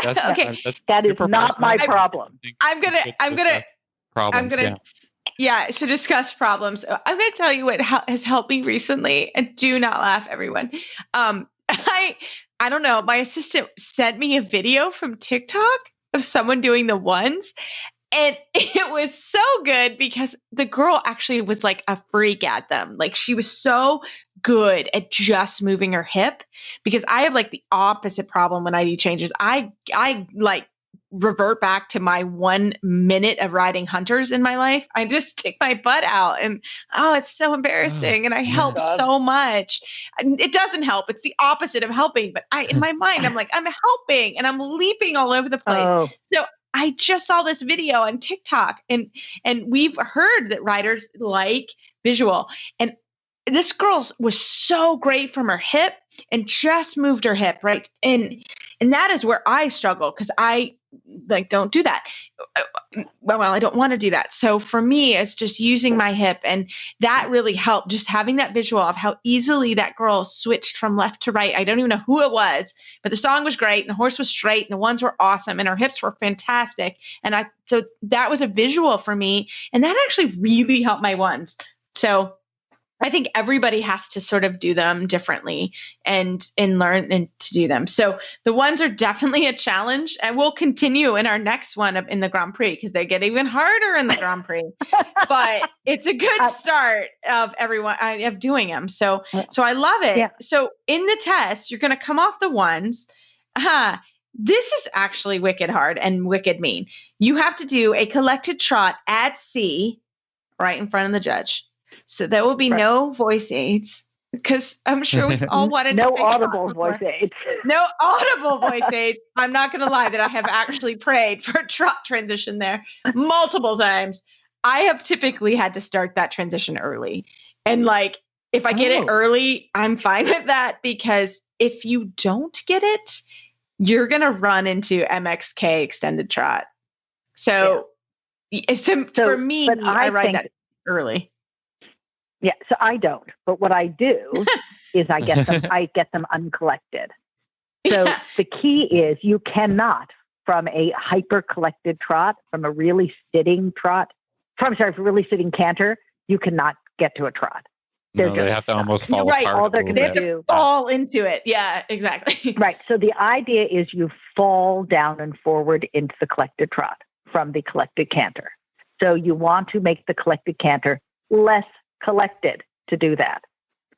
That is not my problem. I'm gonna so discuss problems. I'm gonna tell you what has helped me recently, and do not laugh, everyone. I don't know. My assistant sent me a video from TikTok of someone doing the ones, and it was so good because the girl actually was like a freak at them. Like she was so good at just moving her hip, because I have like the opposite problem when I do changes. I like revert back to my 1 minute of riding hunters in my life. I just stick my butt out and it's so embarrassing. And I help so much. It doesn't help. It's the opposite of helping. But in my mind, I'm like, I'm helping and I'm leaping all over the place. So I just saw this video on TikTok and we've heard that riders like visual, and this girl was so great from her hip and just moved her hip. Right. And that is where I struggle, because I don't do that. Well, I don't want to do that. So for me, it's just using my hip, and that really helped, just having that visual of how easily that girl switched from left to right. I don't even know who it was, but the song was great and the horse was straight and the ones were awesome and her hips were fantastic. And so that was a visual for me, and that actually really helped my ones. So I think everybody has to sort of do them differently and learn and to do them. So the ones are definitely a challenge, and we'll continue in our next one in the Grand Prix, because they get even harder in the Grand Prix. But it's a good start of everyone of doing them. So I love it. Yeah. So in the test, you're going to come off the ones. This is actually wicked hard and wicked mean. You have to do a collected trot at sea right in front of the judge. So there will be no voice aids, because I'm sure we all wanted no audible voice aids. No audible voice aids. I'm not going to lie that I have actually prayed for a trot transition there multiple times. I have typically had to start that transition early. And like, if I get it early, I'm fine with that, because if you don't get it, you're going to run into MXK extended trot. So for me, I ride that early. Yeah, so I don't. But what I do is I get them uncollected. So the key is you cannot, from a hyper collected trot, from a really sitting really sitting canter, you cannot get to a trot. They have to almost fall apart. All they're going to do, fall into it. Yeah, exactly. Right. So the idea is you fall down and forward into the collected trot from the collected canter. So you want to make the collected canter less collected to do that.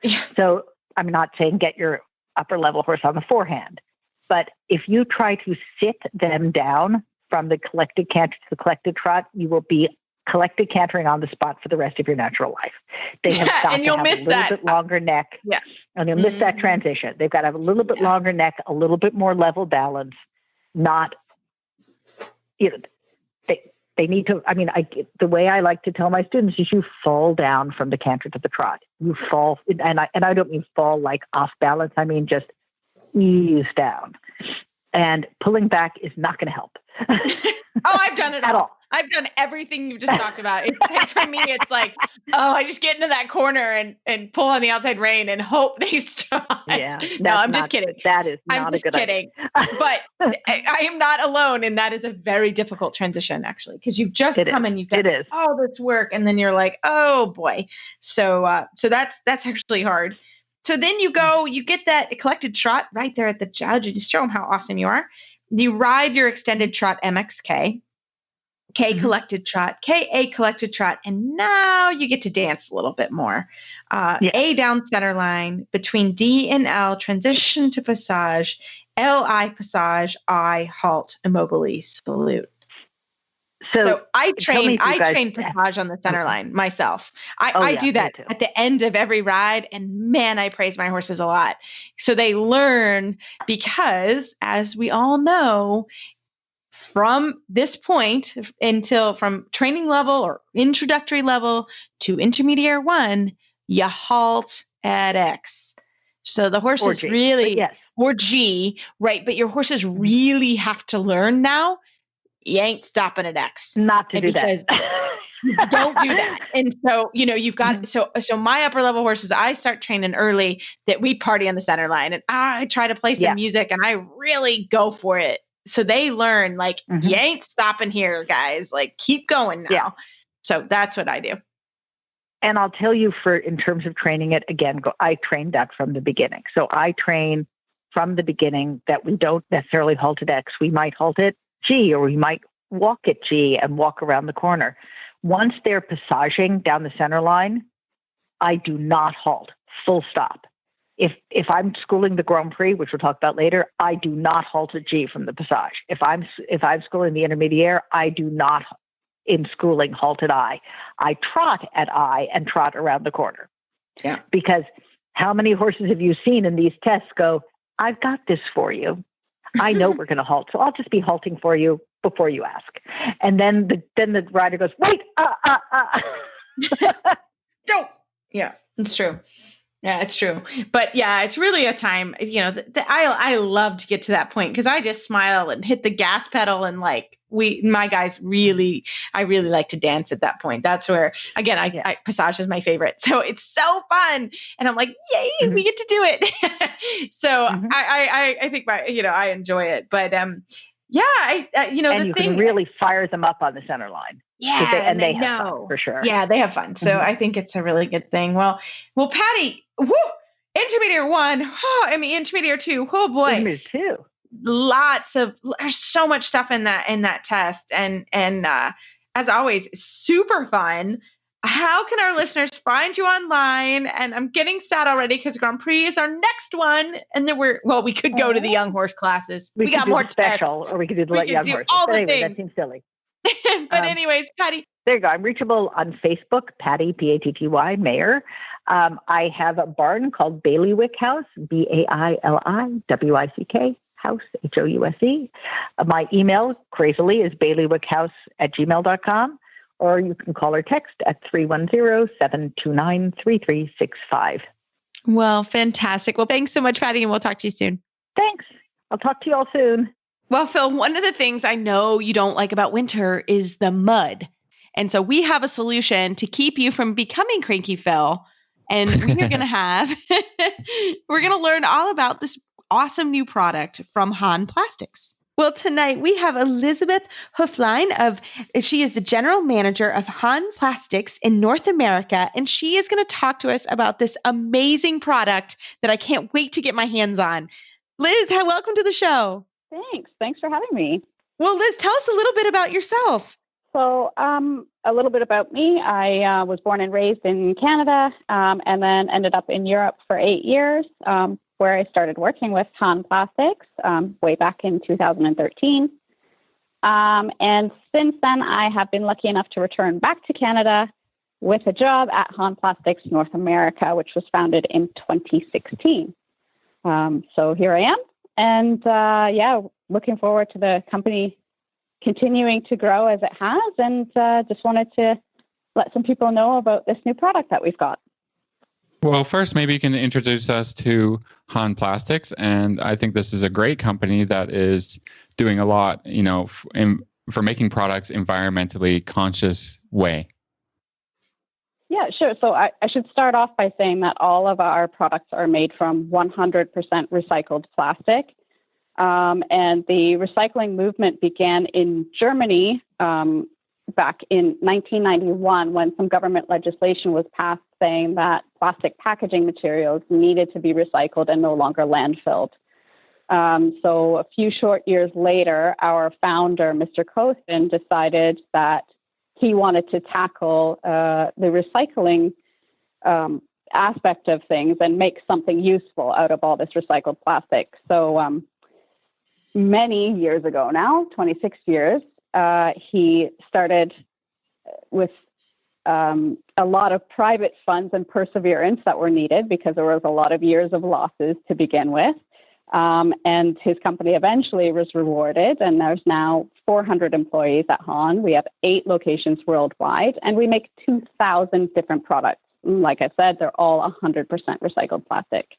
Yeah. So I'm not saying get your upper level horse on the forehand, but if you try to sit them down from the collected canter to the collected trot, you will be collected cantering on the spot for the rest of your natural life. They have got to have a little bit longer neck. Yeah. And you'll miss that transition. They've got to have a little bit longer neck, a little bit more level balance, not, they need to, the way I like to tell my students is you fall down from the canter to the trot. You fall, and I don't mean fall like off balance. I mean, just ease down. And pulling back is not going to help. I've done it at all. I've done everything you've just talked about. It's like, for me, it's like, I just get into that corner and pull on the outside rein and hope they stop. Yeah. No, I'm just kidding. That is not a good idea. But I am not alone. And that is a very difficult transition, actually, because you've just come and you've done all this work. And then you're like, oh boy. So that's actually hard. So then you get that collected trot right there at the judge. You just show them how awesome you are. You ride your extended trot MXK. K collected trot, KA collected trot, and now you get to dance a little bit more. A down center line, between D and L, transition to passage, LI passage, I halt, immobile, salute. So I train passage on the center line myself. I do that at the end of every ride, and man, I praise my horses a lot. So they learn, because as we all know, from this point from training level or introductory level to intermediate 1, you halt at X. So the horses or G, right? But your horses really have to learn now. You ain't stopping at X. Not to do that. Don't do that. And so, you've got, so my upper level horses, I start training early that we party on the center line, and I try to play some music, and I really go for it. So they learn, like, you ain't stopping here, guys. Like, keep going now. Yeah. So that's what I do. And I'll tell you, in terms of training it, again, I trained that from the beginning. So I train from the beginning that we don't necessarily halt at X. We might halt at G, or we might walk at G and walk around the corner. Once they're passaging down the center line, I do not halt, full stop. If I'm schooling the Grand Prix, which we'll talk about later, I do not halt at G from the passage. If I'm schooling the Intermediaire, I do not, in schooling, halt at I. I trot at I and trot around the corner. Yeah. Because how many horses have you seen in these tests go, I've got this for you. I know we're going to halt, so I'll just be halting for you before you ask. And then the rider goes, wait, Don't. Yeah, it's true. Yeah, it's true. But yeah, it's really a time, I love to get to that point, because I just smile and hit the gas pedal, and like my guys I really like to dance at that point. That's where, again, I passage is my favorite. So it's so fun. And I'm like, yay, we get to do it. So I think I enjoy it, but and you can really fire them up on the center line. Yeah. And they have fun, for sure. Yeah, they have fun. So I think it's a really good thing. Well, Patty, Intermediate 1, Intermediate 2, oh boy. Intermediate 2. There's so much stuff in that test. And as always, super fun. How can our listeners find you online? And I'm getting sad already, because Grand Prix is our next one. And then we could go to the young horse classes. We got more special, or we could do the young horse. All the things. That seems silly. But anyways, Patty. There you go. I'm reachable on Facebook, Patty, Patty, Mayer. I have a barn called Bailiwick House, BAILIWICK, House, HOUSE. My email, crazily, is bailiwickhouse@gmail.com, or you can call or text at 310-729-3365. Well, fantastic. Well, thanks so much, Patty, and we'll talk to you soon. Thanks. I'll talk to you all soon. Well, Phil, one of the things I know you don't like about winter is the mud. And so we have a solution to keep you from becoming cranky, Phil. And we're going to learn all about this awesome new product from Hahn Plastics. Well, tonight we have Elizabeth Hueftlein she is the general manager of Hahn Plastics in North America. And she is going to talk to us about this amazing product that I can't wait to get my hands on. Liz, welcome to the show. Thanks for having me. Well, Liz, tell us a little bit about yourself. So a little bit about me. I was born and raised in Canada, and then ended up in Europe for 8 years, where I started working with Hahn Plastics way back in 2013. And since then, I have been lucky enough to return back to Canada with a job at Hahn Plastics North America, which was founded in 2016. So here I am. And looking forward to the company continuing to grow as it has, and just wanted to let some people know about this new product that we've got. Well, first, maybe you can introduce us to Hahn Plastics, and I think this is a great company that is doing a lot, for making products environmentally conscious way. Yeah, sure. So I should start off by saying that all of our products are made from 100% recycled plastic. And the recycling movement began in Germany back in 1991, when some government legislation was passed saying that plastic packaging materials needed to be recycled and no longer landfilled. So a few short years later, our founder, Mr. Kothin, decided that he wanted to tackle the recycling aspect of things and make something useful out of all this recycled plastic. So many years ago now, 26 years, he started with a lot of private funds and perseverance that were needed because there was a lot of years of losses to begin with. And his company eventually was rewarded, and there's now 400 employees at Hahn. We have 8 locations worldwide, and we make 2,000 different products. Like I said, they're all 100% recycled plastic.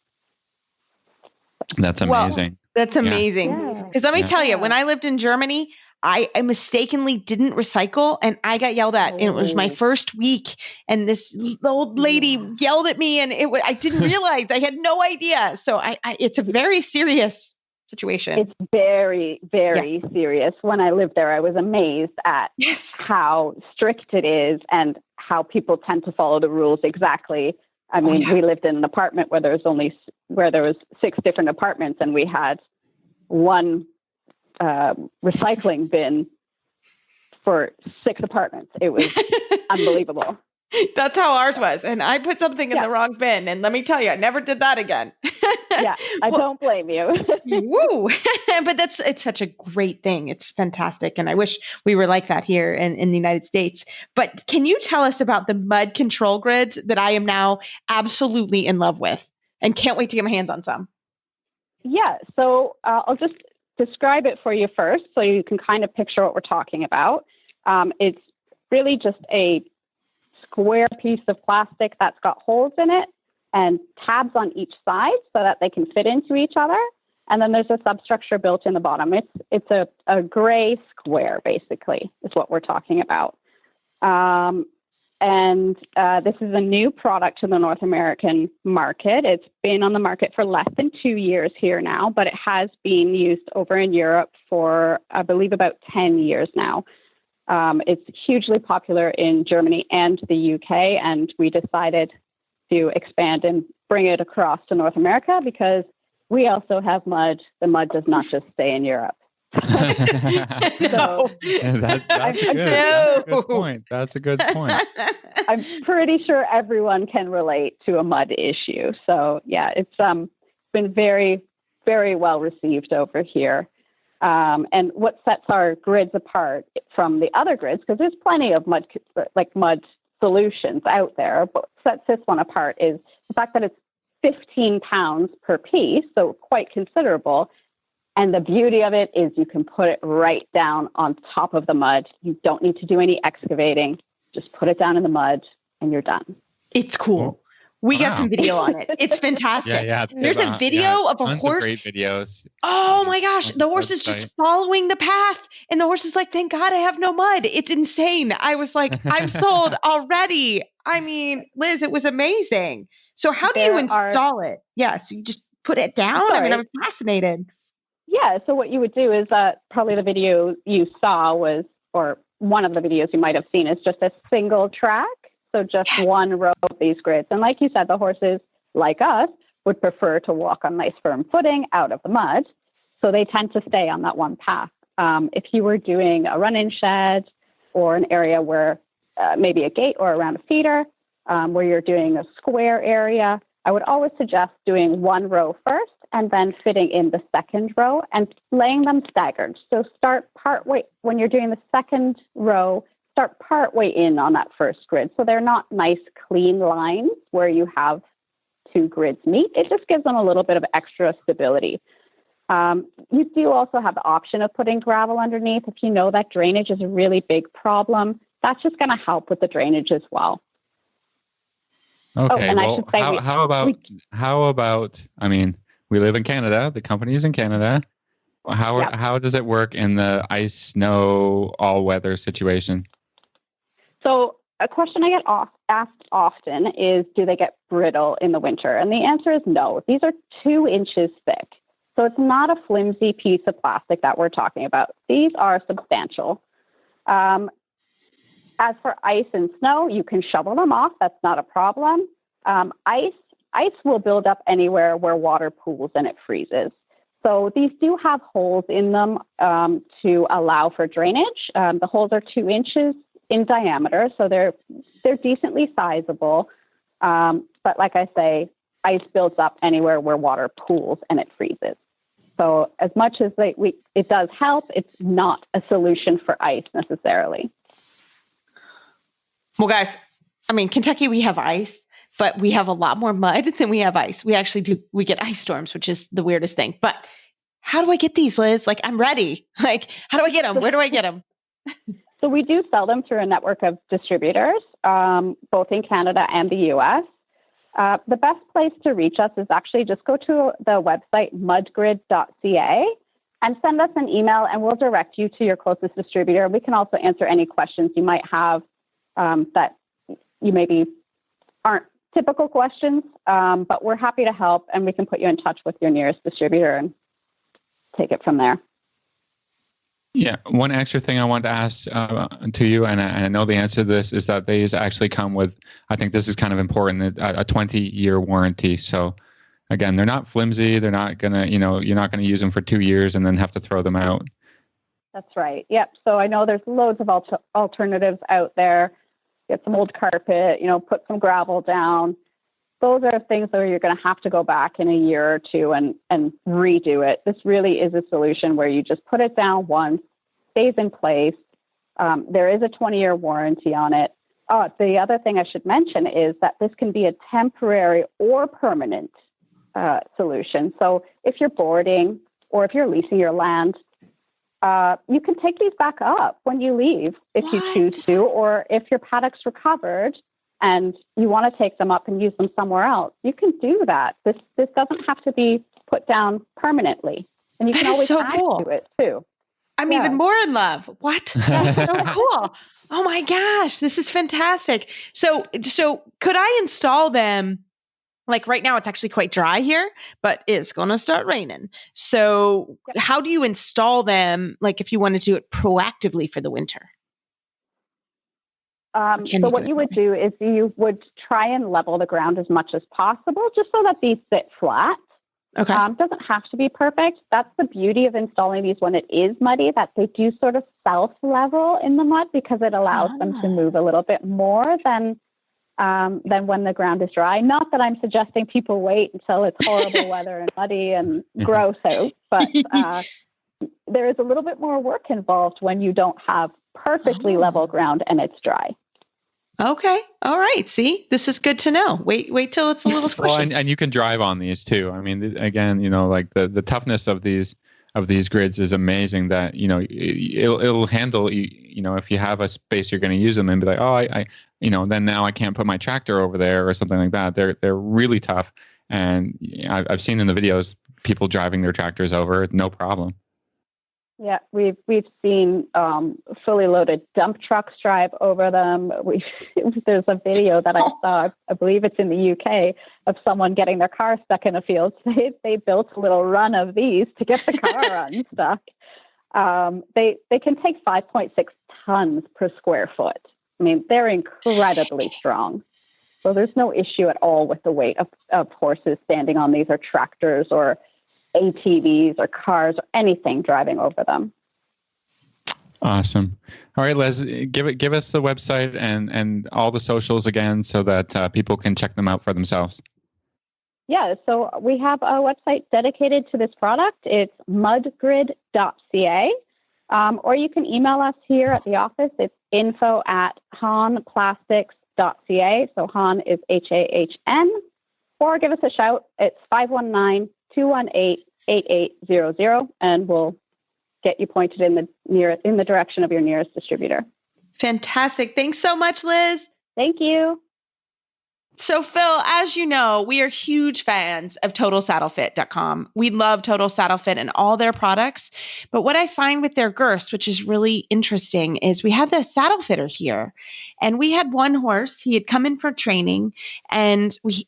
That's amazing. Well, that's amazing. Because let me tell you, when I lived in Germany, I mistakenly didn't recycle and I got yelled at. And it was my first week. And this old lady yelled at me and I didn't realize. I had no idea. So it's a very serious situation. It's very, very serious. When I lived there, I was amazed at how strict it is and how people tend to follow the rules exactly. I mean, we lived in an apartment where there was 6 different apartments and we had one recycling bin for 6 apartments. It was unbelievable. That's how ours was. And I put something in the wrong bin. And let me tell you, I never did that again. I don't blame you. Woo! But it's such a great thing. It's fantastic. And I wish we were like that here in the United States. But can you tell us about the mud control grids that I am now absolutely in love with and can't wait to get my hands on some? Yeah. So I'll just describe it for you first so you can kind of picture what we're talking about. It's really just a square piece of plastic that's got holes in it and tabs on each side so that they can fit into each other. And then there's a substructure built in the bottom. It's a gray square, basically, is what we're talking about. And this is a new product to the North American market. It's been on the market for less than 2 years here now, but it has been used over in Europe for, I believe, about 10 years now. It's hugely popular in Germany and the UK, and we decided to expand and bring it across to North America because we also have mud. The mud does not just stay in Europe. No. That's a good point. That's a good point. I'm pretty sure everyone can relate to a mud issue. So yeah, it's been very, very well received over here. And what sets our grids apart from the other grids, because there's plenty of mud solutions out there, but what sets this one apart is the fact that it's 15 pounds per piece, so quite considerable. And the beauty of it is you can put it right down on top of the mud. You don't need to do any excavating. Just put it down in the mud and you're done. It's cool. We got some video on it. It's fantastic. There's a video of a horse. Great videos. Oh my gosh. The horse is just following the path. And the horse is like, thank God I have no mud. It's insane. I was like, I'm sold already. I mean, Liz, it was amazing. So how do you install it? Yes. You just put it down. I mean, I'm fascinated. Yeah. So what you would do is probably the video you saw was, or one of the videos you might have seen is just a single track. So just one row of these grids. And like you said, the horses, like us, would prefer to walk on nice firm footing out of the mud. So they tend to stay on that one path. If you were doing a run-in shed or an area where maybe a gate or around a feeder, where you're doing a square area, I would always suggest doing one row first and then fitting in the second row and laying them staggered. So start partway when you're doing the second row, start partway in on that first grid. So they're not nice, clean lines where you have 2 grids meet. It just gives them a little bit of extra stability. You do also have the option of putting gravel underneath. If you know that drainage is a really big problem, that's just going to help with the drainage as well. Okay. How about, I mean, we live in Canada. The company is in Canada. How does it work in the ice, snow, all-weather situation? So a question I get asked often is, do they get brittle in the winter? And the answer is no. These are 2 inches thick. So it's not a flimsy piece of plastic that we're talking about. These are substantial. As for ice and snow, you can shovel them off. That's not a problem. Ice will build up anywhere where water pools and it freezes. So these do have holes in them to allow for drainage. The holes are 2 inches in diameter, so they're decently sizable. But like I say, ice builds up anywhere where water pools and it freezes. So as much as it does help, it's not a solution for ice necessarily. Well, guys, I mean, Kentucky, we have ice, but we have a lot more mud than we have ice. We get ice storms, which is the weirdest thing. But how do I get these, Liz? Like, I'm ready. Like, how do I get them? Where do I get them? So we do sell them through a network of distributors, both in Canada and the US. The best place to reach us is actually just go to the website mudgrid.ca and send us an email, and we'll direct you to your closest distributor. We can also answer any questions you might have that you maybe aren't typical questions, but we're happy to help, and we can put you in touch with your nearest distributor and take it from there. Yeah, one extra thing I want to ask to you, and I know the answer to this, is that these actually come with, I think this is kind of important, a 20-year warranty. So again, they're not flimsy. They're not going to, you're not going to use them for 2 years and then have to throw them out. That's right. Yep. So I know there's loads of alternatives out there. Get some old carpet, put some gravel down. Those are things where you're going to have to go back in a year or two and redo it. This really is a solution where you just put it down once, stays in place. There is a 20-year warranty on it. The other thing I should mention is that this can be a temporary or permanent solution. So if you're boarding or if you're leasing your land, you can take these back up when you leave if you choose to, or if your paddock's recovered and you want to take them up and use them somewhere else, you can do that. This doesn't have to be put down permanently. And you can always add to it too. I'm even more in love. What? That's so cool. Oh my gosh, this is fantastic. So could I install them? Like right now, it's actually quite dry here, but it's going to start raining. So how do you install them? Like if you want to do it proactively for the winter? So what you would do is you would try and level the ground as much as possible, just so that these sit flat. Okay. Doesn't have to be perfect. That's the beauty of installing these when it is muddy, that they do sort of self-level in the mud because it allows them to move a little bit more than when the ground is dry. Not that I'm suggesting people wait until it's horrible weather and muddy and gross out, but there is a little bit more work involved when you don't have perfectly level ground and it's dry. Okay. All right. See, this is good to know. Wait till it's a little squishy. Well, and you can drive on these too. I mean, again, like the toughness of these grids is amazing. That it'll handle. If you have a space you're going to use them and be like, I then now I can't put my tractor over there or something like that. They're really tough, and I've seen in the videos people driving their tractors over, no problem. Yeah, we've seen fully loaded dump trucks drive over them. There's a video that I saw, I believe it's in the UK, of someone getting their car stuck in a field. They built a little run of these to get the car unstuck. They can take 5.6 tons per square foot. I mean, they're incredibly strong. So there's no issue at all with the weight of horses standing on these, or tractors or ATVs or cars or anything driving over them. Awesome. All right, Les, give us the website and all the socials again so that people can check them out for themselves. Yeah, so we have a website dedicated to this product. It's mudgrid.ca, or you can email us here at the office. It's info@hahnplastics.ca. So Hahn is Hahn, or give us a shout. It's 519-218-8800, and we'll get you pointed in the direction of your nearest distributor. Fantastic. Thanks so much, Liz. Thank you. So Phil, as you know, we are huge fans of TotalSaddleFit.com. We love Total Saddle Fit and all their products. But what I find with their girths, which is really interesting, is we have the saddle fitter here. And we had one horse, he had come in for training, and he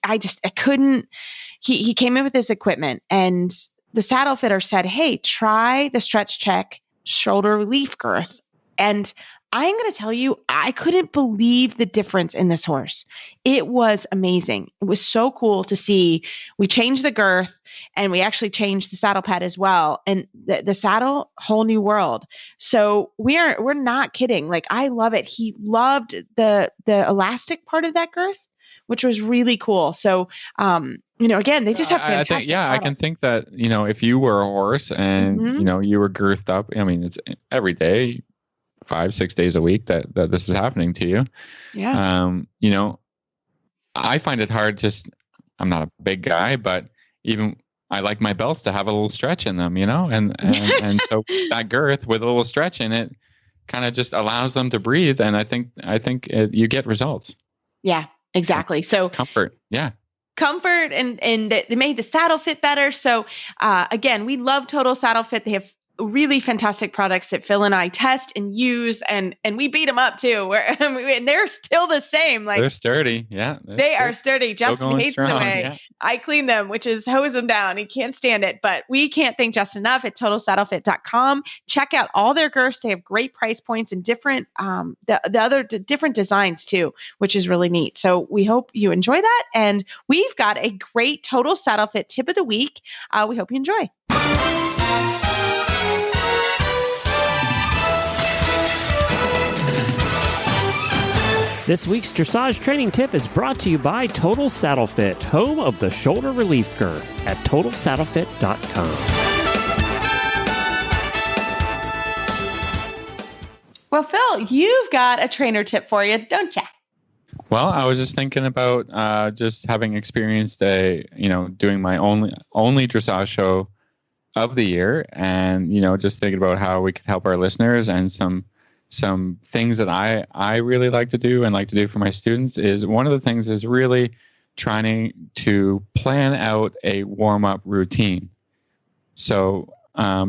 came in with his equipment, and the saddle fitter said, hey, try the Stretch Check shoulder relief girth. And I'm going to tell you, I couldn't believe the difference in this horse. It was amazing. It was so cool to see. We changed the girth and we actually changed the saddle pad as well. And the saddle, whole new world. So we're not kidding. Like, I love it. He loved the elastic part of that girth, which was really cool. So, again, they just have fantastic I can think that, if you were a horse and, you were girthed up, I mean, it's every day, 5-6 days a week that this is happening to you. Yeah. I find it hard. I'm not a big guy, but even I like my belts to have a little stretch in them, and so that girth with a little stretch in it kind of just allows them to breathe. And I think you get results. Yeah, exactly. So comfort. Yeah. Comfort and they made the saddle fit better. So again, we love Total Saddle Fit. They have really fantastic products that Phil and I test and use, and we beat them up too. And they're still the same. Like, they're sturdy. Yeah, they are sturdy. Justin hates the way yeah. I clean them, which is hose them down. He can't stand it, but we can't thank Justin enough at TotalSaddleFit.com. Check out all their girths. They have great price points and different the other different designs too, which is really neat. So we hope you enjoy that, and we've got a great Total Saddle Fit tip of the week. We hope you enjoy. This week's dressage training tip is brought to you by Total Saddle Fit, home of the shoulder relief girth at TotalSaddleFit.com. Well, Phil, you've got a trainer tip for you, don't you? Well, I was just thinking about just having experienced doing my only dressage show of the year, and just thinking about how we could help our listeners, and some things that I really like to do and like to do for my students is one of the things is really trying to plan out a warm-up routine. So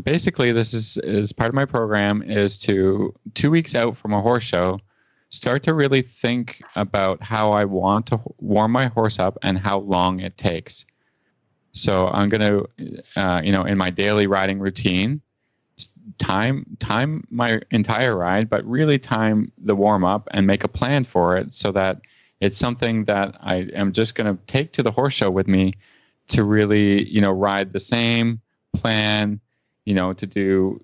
basically this is part of my program is to 2 weeks out from a horse show, start to really think about how I want to warm my horse up and how long it takes. So I'm going to, in my daily riding routine, time my entire ride, but really time the warm up and make a plan for it so that it's something that I am just going to take to the horse show with me to really, ride the same plan, to do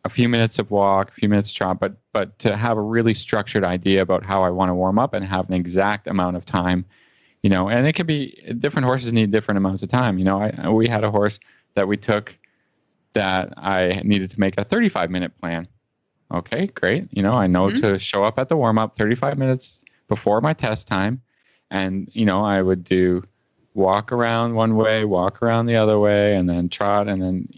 a few minutes of walk, a few minutes trot, but to have a really structured idea about how I want to warm up and have an exact amount of time, and it can be different horses need different amounts of time. We had a horse that we took that I needed to make a 35-minute plan. Okay, great. I know to show up at the warm-up 35 minutes before my test time. And, I would do walk around one way, walk around the other way, and then trot, and then,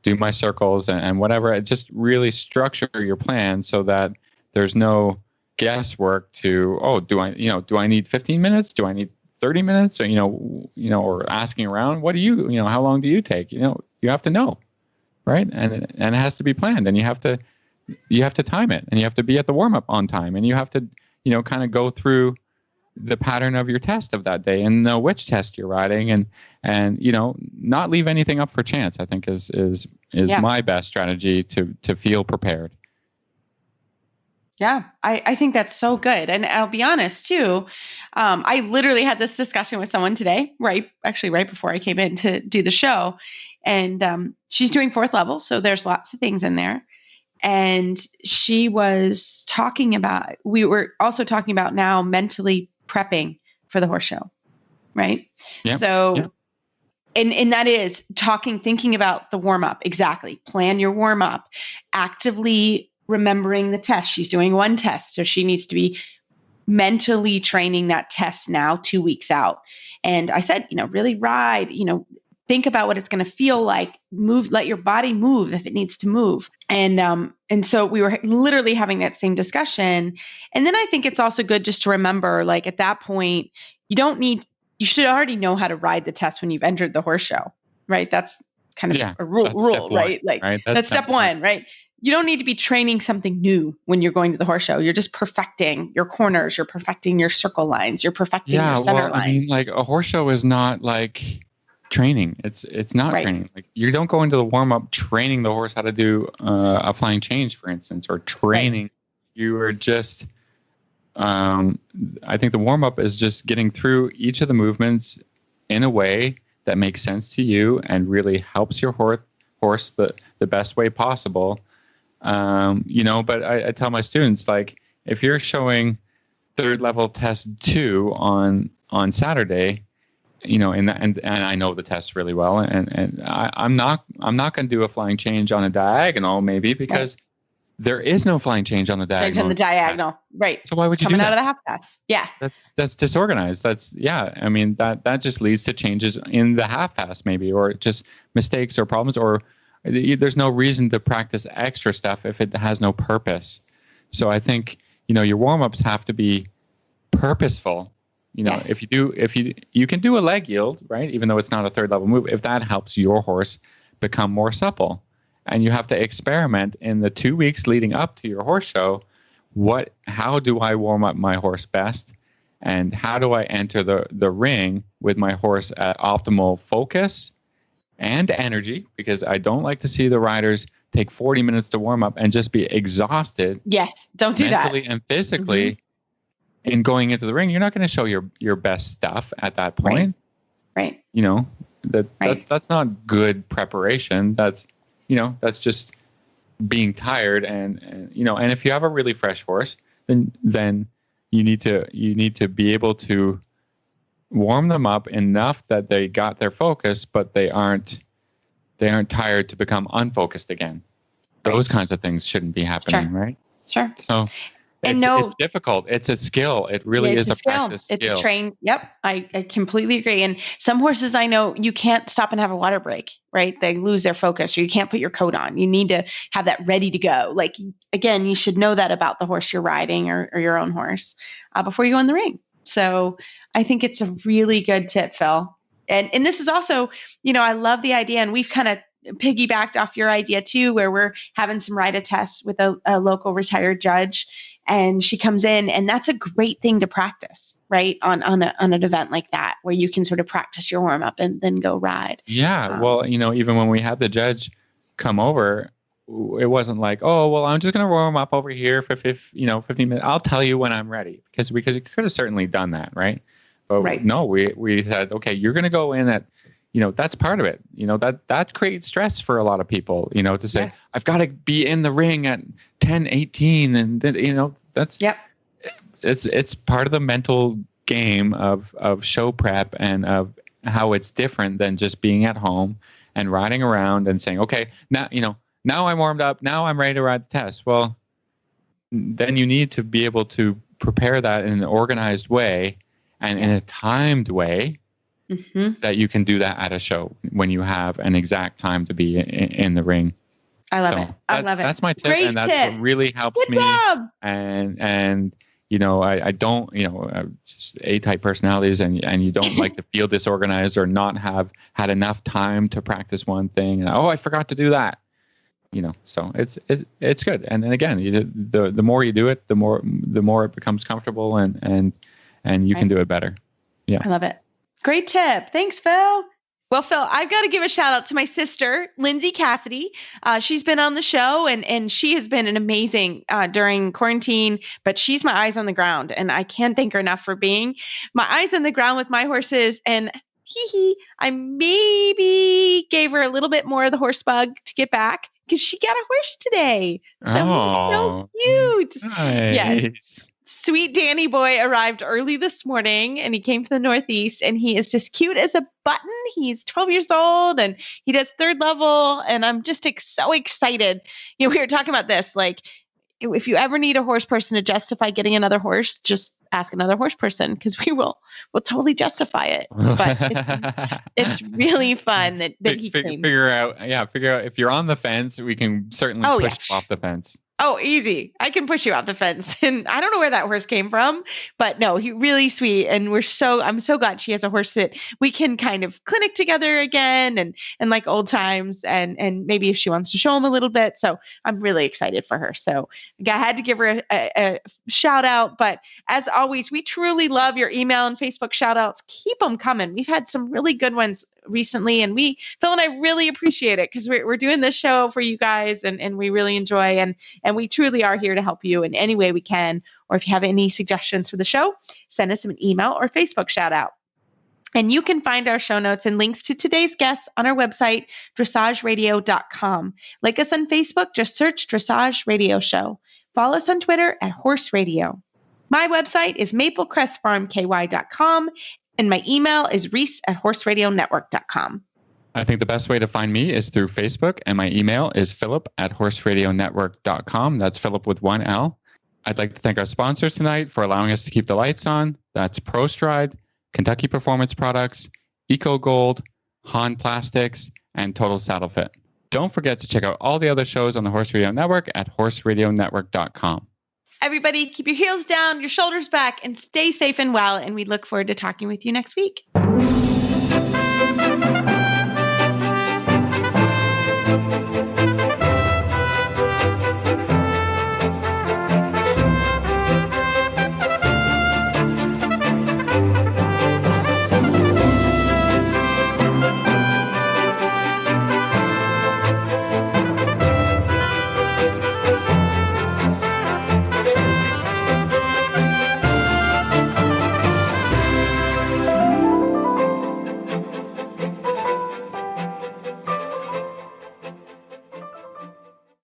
do my circles and whatever. Just really structure your plan so that there's no guesswork to, do I need 15 minutes? Do I need 30 minutes? Or, or asking around, what do you, how long do you take? You have to know. Right. And it has to be planned, and you have to time it, and you have to be at the warm up on time, and you have to, kind of go through the pattern of your test of that day and know which test you're riding, and not leave anything up for chance. I think is my best strategy to feel prepared. Yeah, I think that's so good. And I'll be honest too. I literally had this discussion with someone today, right before I came in to do the show. And she's doing 4th level. So there's lots of things in there. And she was talking about, we were also talking about now mentally prepping for the horse show. Right. Yep. So, yep. And that is thinking about the warm up. Exactly. Plan your warm up, actively remembering the test. She's doing 1 test. So she needs to be mentally training that test now 2 weeks out. And I said, really ride, think about what it's going to feel like, move, let your body move if it needs to move. And so we were literally having that same discussion. And then I think it's also good just to remember, like at that point, you should already know how to ride the test when you've entered the horse show, right? That's kind of a rule, right? Like that's step 1, right? You don't need to be training something new when you're going to the horse show. You're just perfecting your corners. You're perfecting your circle lines. You're perfecting your center lines. I mean, like a horse show is not like training. It's not training. Like you don't go into the warm up training the horse how to do a flying change, for instance, or training, You are just, I think the warm up is just getting through each of the movements in a way that makes sense to you and really helps your horse the best way possible. But I tell my students, like, if you're showing third level test 2 on Saturday, and I know the test really well, and I'm not going to do a flying change on a diagonal, maybe because there is no flying change on the diagonal. Change on the diagonal, right? So why would you do that? Coming out of the half pass, yeah. That's disorganized. I mean, that just leads to changes in the half pass, maybe, or just mistakes or problems, or there's no reason to practice extra stuff if it has no purpose. So I think your warm ups have to be purposeful. Yes. If you can do a leg yield, right? Even though it's not a third level move, if that helps your horse become more supple, and you have to experiment in the 2 weeks leading up to your horse show, how do I warm up my horse best? And how do I enter the ring with my horse at optimal focus and energy? Because I don't like to see the riders take 40 minutes to warm up and just be exhausted. Yes, don't do that. Mentally and physically. Mm-hmm. In going into the ring, you're not going to show your best stuff at that point. Right. That's not good preparation. That's just being tired, and if you have a really fresh horse, then you need to be able to warm them up enough that they got their focus, but they aren't tired to become unfocused again. Those kinds of things shouldn't be happening, right? Sure. So it's difficult. It's a skill. It really is a practice skill. It's a train. Yep. I completely agree. And some horses I know, you can't stop and have a water break, right? They lose their focus, or you can't put your coat on. You need to have that ready to go. Like, again, you should know that about the horse you're riding or your own horse before you go in the ring. So I think it's a really good tip, Phil. And this is also, I love the idea, and we've kind of piggybacked off your idea too, where we're having some ride tests with a local retired judge. And she comes in, and that's a great thing to practice, right? On an event like that, where you can sort of practice your warm up and then go ride. Yeah. Well, even when we had the judge come over, it wasn't like, oh, well, I'm just going to warm up over here for 15 minutes. I'll tell you when I'm ready, because you could have certainly done that. Right. But no, we said, okay, you're going to go in at, that's part of it. That creates stress for a lot of people, to say, I've got to be in the ring at 10:18, and then, that's, it's part of the mental game of show prep, and of how it's different than just being at home and riding around and saying, okay, now I'm warmed up. Now I'm ready to ride the test. Well, then you need to be able to prepare that in an organized way and in a timed way. Mm-hmm. That you can do that at a show when you have an exact time to be in the ring. I love it. I love it. That's my tip. Great and that's tip. What really helps Good me. job. And I don't, just A-type personalities, and you don't like to feel disorganized or not have had enough time to practice one thing. And, I forgot to do that. So it's good. And then again, the more you do it, the more it becomes comfortable, and you can do it better. Yeah. I love it. Great tip. Thanks, Phil. Well, Phil, I've got to give a shout out to my sister, Lindsay Cassidy. She's been on the show, and she has been an amazing during quarantine, but she's my eyes on the ground, and I can't thank her enough for being my eyes on the ground with my horses. And I maybe gave her a little bit more of the horse bug to get back, because she got a horse today. So cute. Nice. Yes. Sweet Danny boy arrived early this morning, and he came from the Northeast, and he is just cute as a button. He's 12 years old, and he does third level, and I'm just so excited. We were talking about this, like, if you ever need a horse person to justify getting another horse, just ask another horse person, because we'll totally justify it. But it's really fun that he came. Figure out if you're on the fence, we can certainly push you off the fence. Oh, easy. I can push you off the fence. And I don't know where that horse came from, but no, he really sweet. And I'm so glad she has a horse that we can kind of clinic together again and like old times, and maybe if she wants to show him a little bit. So I'm really excited for her. So I had to give her a shout out. But as always, we truly love your email and Facebook shout outs. Keep them coming. We've had some really good ones recently. And Phil and I really appreciate it because we're doing this show for you guys and we really enjoy and we truly are here to help you in any way we can. Or if you have any suggestions for the show, send us an email or Facebook shout out. And you can find our show notes and links to today's guests on our website, dressageradio.com. Like us on Facebook, just search Dressage Radio Show. Follow us on Twitter at Horse Radio. My website is maplecrestfarmky.com, and my email is reese@horseradionetwork.com. I think the best way to find me is through Facebook, and my email is philip@horseradionetwork.com. That's Philip with one L. I'd like to thank our sponsors tonight for allowing us to keep the lights on. That's ProStride, Kentucky Performance Products, Eco Gold, Hahn Plastics, and Total Saddle Fit. Don't forget to check out all the other shows on the Horse Radio Network at horseradionetwork.com. Everybody, keep your heels down, your shoulders back, and stay safe and well. And we look forward to talking with you next week.